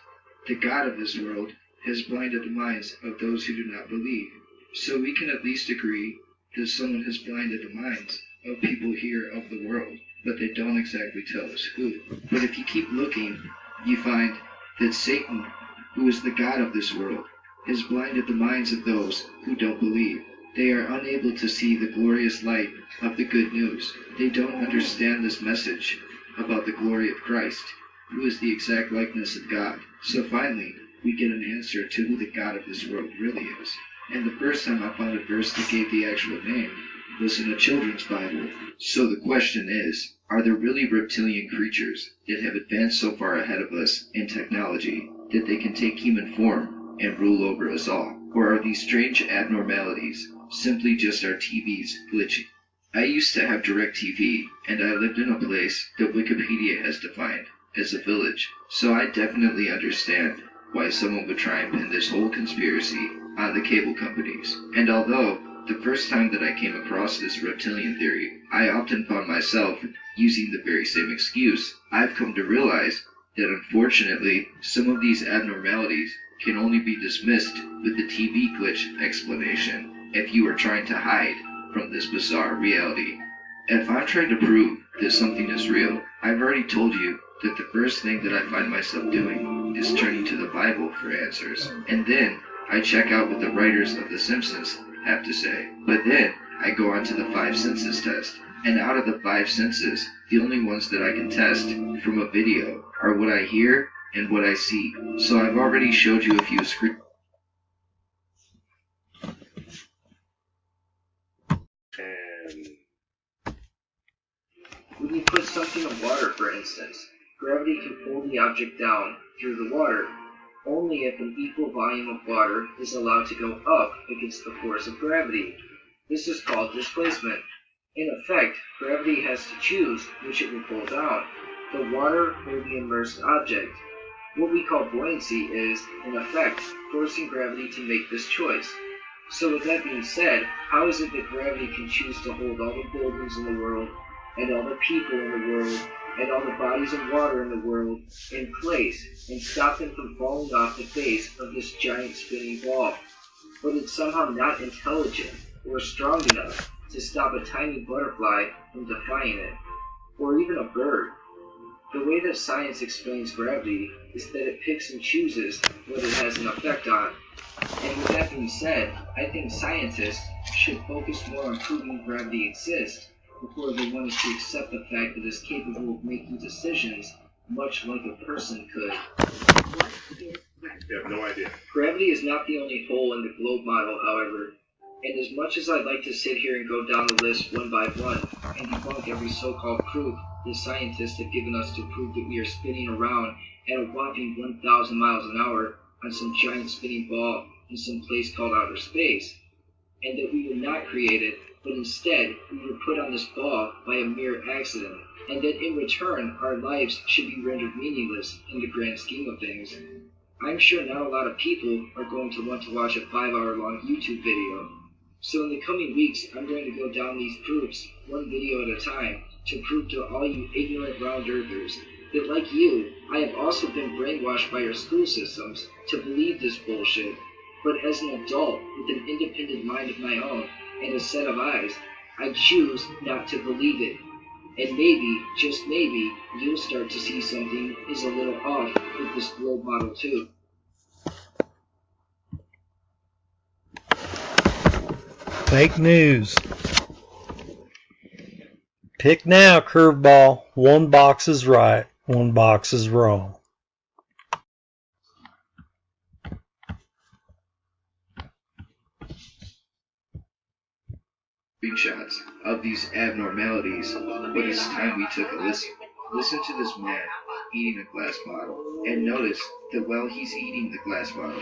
Speaker 24: the God of this world has blinded the minds of those who do not believe. So we can at least agree that someone has blinded the minds of people here of the world, but they don't exactly tell us who. But if you keep looking, you find that Satan, who is the God of this world, has blinded the minds of those who don't believe. They are unable to see the glorious light of the good news. They don't understand this message about the glory of Christ, who is the exact likeness of God. So finally, we get an answer to who the God of this world really is. And the first time I found a verse that gave the actual name was in a children's Bible. So the question is, are there really reptilian creatures that have advanced so far ahead of us in technology that they can take human form and rule over us all? Or are these strange abnormalities simply just our TVs glitching? I used to have DirecTV, and I lived in a place that Wikipedia has defined as a village, so I definitely understand why someone would try and pin this whole conspiracy on the cable companies. And although the first time that I came across this reptilian theory, I often found myself using the very same excuse, I've come to realize that unfortunately, some of these abnormalities can only be dismissed with the TV glitch explanation if you are trying to hide from this bizarre reality. If I'm trying to prove that something is real, I've already told you that the first thing that I find myself doing is turning to the Bible for answers. And then I check out what the writers of The Simpsons have to say. But then I go on to the 5 senses test. And out of the 5 senses, the only ones that I can test from a video are what I hear and what I see. So I've already showed you a few screens.
Speaker 6: When you put something in water, for instance, gravity can pull the object down through the water only if an equal volume of water is allowed to go up against the force of gravity. This is called displacement. In effect, gravity has to choose which it will pull down, the water or the immersed object. What we call buoyancy is, in effect, forcing gravity to make this choice. So with that being said, how is it that gravity can choose to hold all the buildings in the world, and all the people in the world, and all the bodies of water in the world in place, and stop them from falling off the face of this giant spinning ball? But it's somehow not intelligent or strong enough to stop a tiny butterfly from defying it, or even a bird. The way that science explains gravity is that it picks and chooses what it has an effect on. And with that being said, I think scientists should focus more on proving gravity exists before they want us to accept the fact that it's capable of making decisions much like a person could.
Speaker 10: You have no idea.
Speaker 6: Gravity is not the only hole in the globe model, however, and as much as I'd like to sit here and go down the list one by one and debunk every so-called proof the scientists have given us to prove that we are spinning around at a whopping 1,000 miles an hour on some giant spinning ball in some place called outer space, and that we were not created, but instead we were put on this ball by a mere accident, and that in return our lives should be rendered meaningless in the grand scheme of things, I'm sure not a lot of people are going to want to watch a 5-hour-long YouTube video. So in the coming weeks, I'm going to go down these proofs, one video at a time, to prove to all you ignorant round-earthers that, like you, I have also been brainwashed by our school systems to believe this bullshit. But as an adult with an independent mind of my own and a set of eyes, I choose not to believe it. And maybe, just maybe, you'll start to see something is a little off with this globe model too.
Speaker 1: Fake news. Pick now, curveball. One box is right, one box is wrong.
Speaker 24: Screenshots of these abnormalities, but it's time we took a listen. Listen to this man eating a glass bottle, and notice that while he's eating the glass bottle,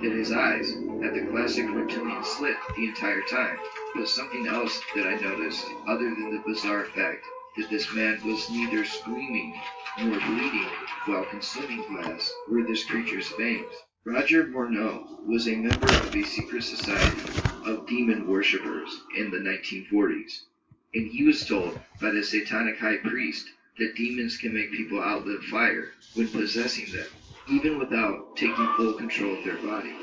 Speaker 24: that his eyes have the classic reptilian slit the entire time. But something else that I noticed, other than the bizarre fact that this man was neither screaming nor bleeding while consuming glass, were this creature's fangs. Roger Morneau was a member of a secret society of demon worshippers in the 1940s, and he was told by the satanic high priest that demons can make people outlive fire when possessing them, even without taking full control of their body.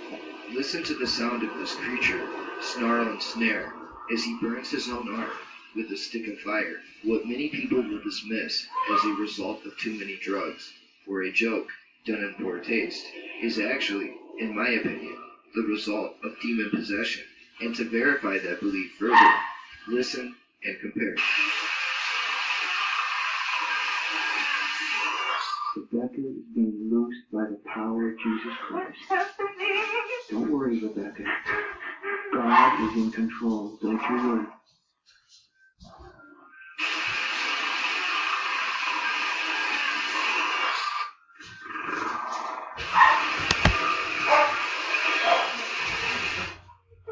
Speaker 24: Listen to the sound of this creature snarl and snare as he burns his own arm with a stick of fire. What many people will dismiss as a result of too many drugs or a joke done in poor taste is actually, in my opinion, the result of demon possession. And to verify that belief further, listen and compare.
Speaker 3: Rebecca is being loosed by the power of Jesus Christ. Don't worry, Rebecca. God is in control. Don't you worry.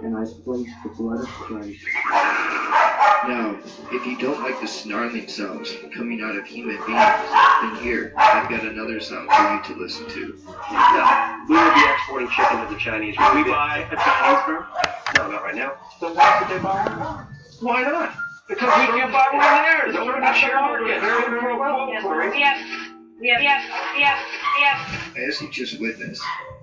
Speaker 3: And I place the blood of Christ.
Speaker 24: Now, if you don't like the snarling sounds coming out of human beings, then here, I've got another sound for you to listen to.
Speaker 4: No, we will be exporting chicken to the Chinese. Will we buy a Chinese firm? No, not right now. Then why should they buy one? Why not? Because we can't buy one theirs. They're not share market.
Speaker 2: Yes.
Speaker 24: As you just witnessed,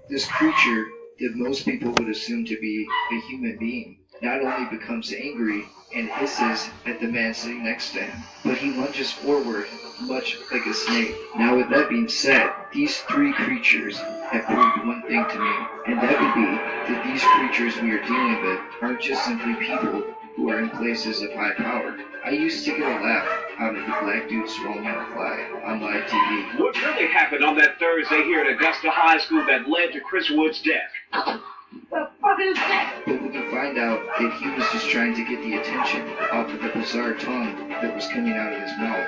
Speaker 24: this creature that most people would assume to be a human being not only becomes angry and hisses at the man sitting next to him, but he lunges forward much like a snake. Now with that being said, these three creatures have proved one thing to me, and that would be that these creatures we are dealing with aren't just simply people who are in places of high power. I used to get a laugh out of the black dude swallowing a fly on live TV.
Speaker 5: What really happened on that Thursday here at Augusta High School that led to Chris Wood's death?
Speaker 24: The fuck is that? But we can find out that he was just trying to get the attention off of the bizarre tongue that was coming out of his mouth.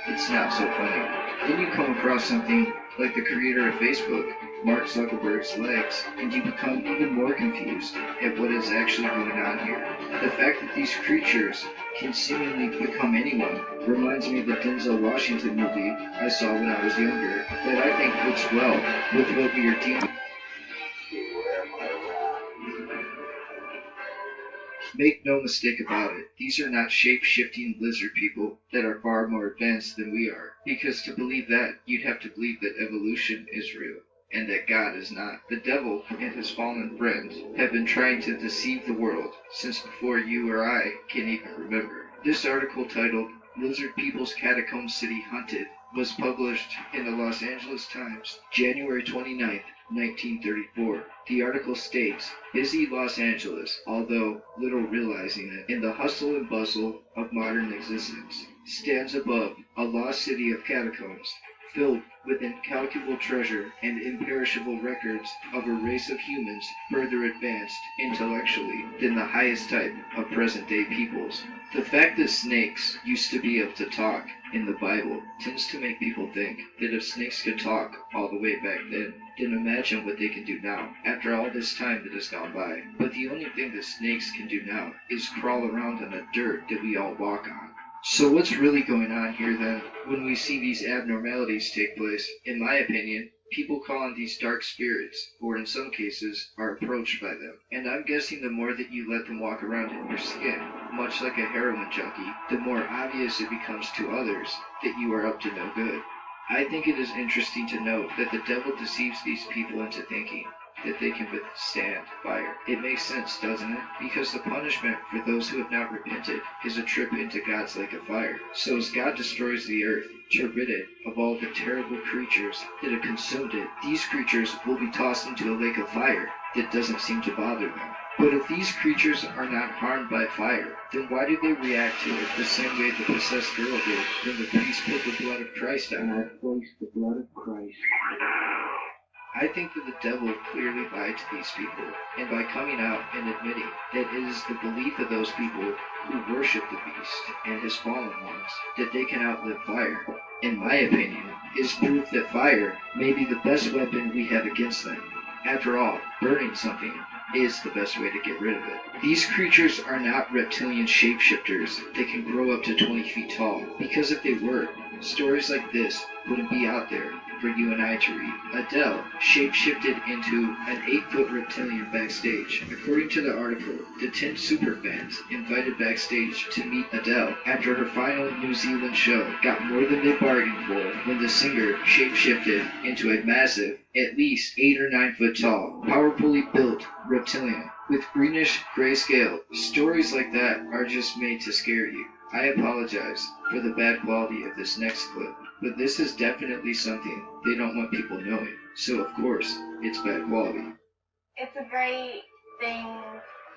Speaker 24: It's not so funny. Then you come across something like the creator of Facebook, Mark Zuckerberg's legs, and you become even more confused at what is actually going on here. The fact that these creatures can seemingly become anyone reminds me of the Denzel Washington movie I saw when I was younger, that I think fits well with what we are dealing with. Make no mistake about it, these are not shape-shifting lizard people that are far more advanced than we are. Because to believe that, you'd have to believe that evolution is real, and that God is not. The devil and his fallen friends have been trying to deceive the world since before you or I can even remember. This article titled, Lizard People's Catacomb City Hunted, was published in the Los Angeles Times, January 29th, 1934. The article states, busy Los Angeles, although little realizing it, in the hustle and bustle of modern existence, stands above a lost city of catacombs, filled with incalculable treasure and imperishable records of a race of humans further advanced intellectually than the highest type of present-day peoples. The fact that snakes used to be able to talk in the Bible tends to make people think that if snakes could talk all the way back then imagine what they can do now, after all this time that has gone by. But the only thing that snakes can do now is crawl around on the dirt that we all walk on. So what's really going on here then, when we see these abnormalities take place? In my opinion, people call on these dark spirits, or in some cases, are approached by them. And I'm guessing the more that you let them walk around in your skin, much like a heroin junkie, the more obvious it becomes to others that you are up to no good. I think it is interesting to note that the devil deceives these people into thinking that they can withstand fire. It makes sense, doesn't it? Because the punishment for those who have not repented is a trip into God's lake of fire. So as God destroys the earth to rid it of all the terrible creatures that have consumed it, these creatures will be tossed into a lake of fire that doesn't seem to bother them. But if these creatures are not harmed by fire, then why did they react to it the same way the possessed girl did when the priest put the blood of Christ on her?
Speaker 3: And I place the blood of Christ.
Speaker 24: I think that the devil clearly lied to these people, and by coming out and admitting that it is the belief of those people who worship the beast and his fallen ones that they can outlive fire, in my opinion, is proof that fire may be the best weapon we have against them. After all, burning something is the best way to get rid of it. These creatures are not reptilian shapeshifters that can grow up to 20 feet tall, because if they were, stories like this wouldn't be out there for you and I to read. Adele shapeshifted into an 8-foot reptilian backstage. According to the article, the 10 superfans invited backstage to meet Adele after her final New Zealand show got more than they bargained for when the singer shapeshifted into a massive, at least 8 or 9 foot tall, powerfully built reptilian with greenish gray scale. Stories like that are just made to scare you. I apologize for the bad quality of this next clip, but this is definitely something they don't want people knowing, so of course, it's bad quality.
Speaker 7: it's a great thing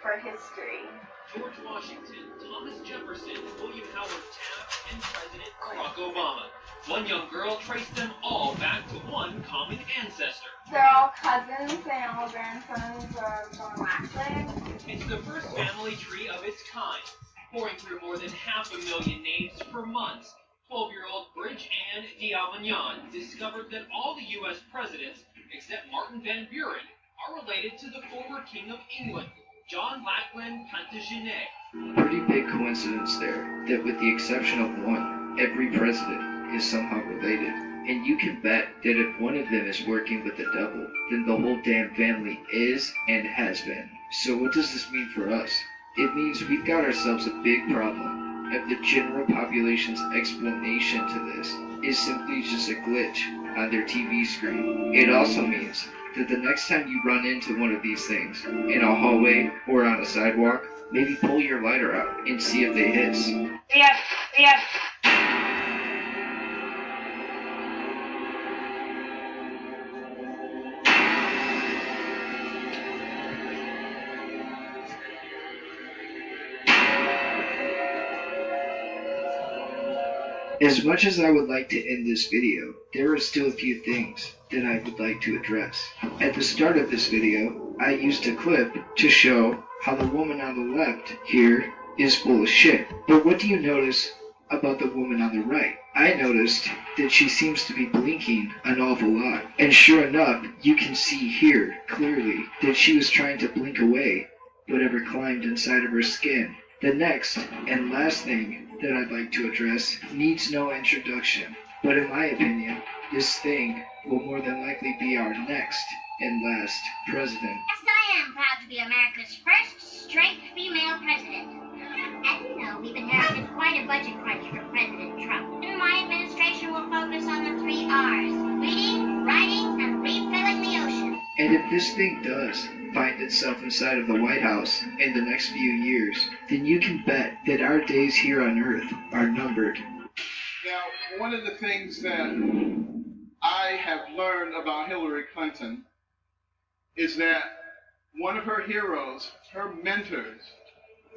Speaker 7: for history.
Speaker 9: George Washington, Thomas Jefferson, William Howard Taft, and President Barack Obama. One young girl traced them all back to one common ancestor.
Speaker 7: They're all cousins and all grandsons of John Lackland.
Speaker 9: It's the first family tree of its kind, pouring through more than 500,000 names for months. 12-year-old Bridge Ann D'Avignon discovered that all the U.S. presidents, except Martin Van Buren, are related to the former King of England, John Lackland Plantagenet.
Speaker 24: Pretty big coincidence there, that with the exception of one, every president is somehow related. And you can bet that if one of them is working with the devil, then the whole damn family is and has been. So what does this mean for us? It means we've got ourselves a big problem, and the general population's explanation to this is simply just a glitch on their TV screen. It also means that the next time you run into one of these things, in a hallway or on a sidewalk, maybe pull your lighter out and see if they hiss.
Speaker 7: Yes, yes.
Speaker 24: As much as I would like to end this video, there are still a few things that I would like to address. At the start of this video, I used a clip to show how the woman on the left here is full of shit. But what do you notice about the woman on the right? I noticed that she seems to be blinking an awful lot. And sure enough, you can see here clearly that she was trying to blink away whatever climbed inside of her skin. The next and last thing that I'd like to address needs no introduction, but in my opinion, this thing will more than likely be our next and last president.
Speaker 8: Yes, I am proud to be America's first straight female president. As you know, we've inherited quite a budget crunch from President Trump, and my administration will focus on the 3 R's: reading, writing, and refilling the ocean.
Speaker 24: And if this thing does find itself inside of the White House in the next few years, then you can bet that our days here on Earth are numbered.
Speaker 12: Now, one of the things that I have learned about Hillary Clinton is that one of her heroes, her mentors,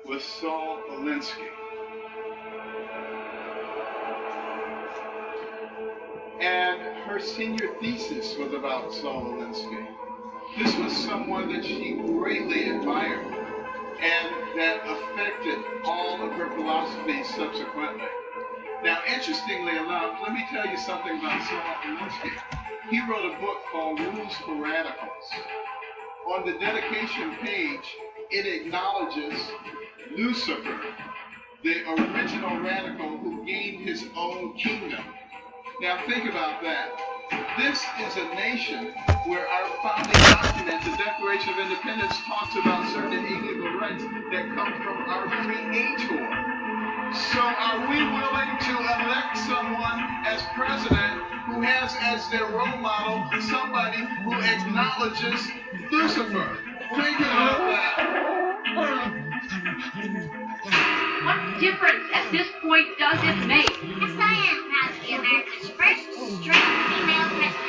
Speaker 12: was Saul Alinsky. And her senior thesis was about Saul Alinsky. This was someone that she greatly admired and that affected all of her philosophies subsequently. Now, interestingly enough, let me tell you something about Saul Alinsky. He wrote a book called Rules for Radicals. On the dedication page, it acknowledges Lucifer, the original radical who gained his own kingdom. Now, think about that. This is a nation where our founding document, the Declaration of Independence, talks about certain inalienable rights that come from our Creator. So are we willing to elect someone as president who has as their role model somebody who acknowledges Lucifer? Think about that.
Speaker 13: What difference at this point does it make?
Speaker 8: Yes, I am proud to be America's first straight female president.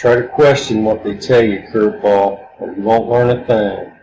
Speaker 1: Try to question what they tell you, curveball, or you won't learn a thing.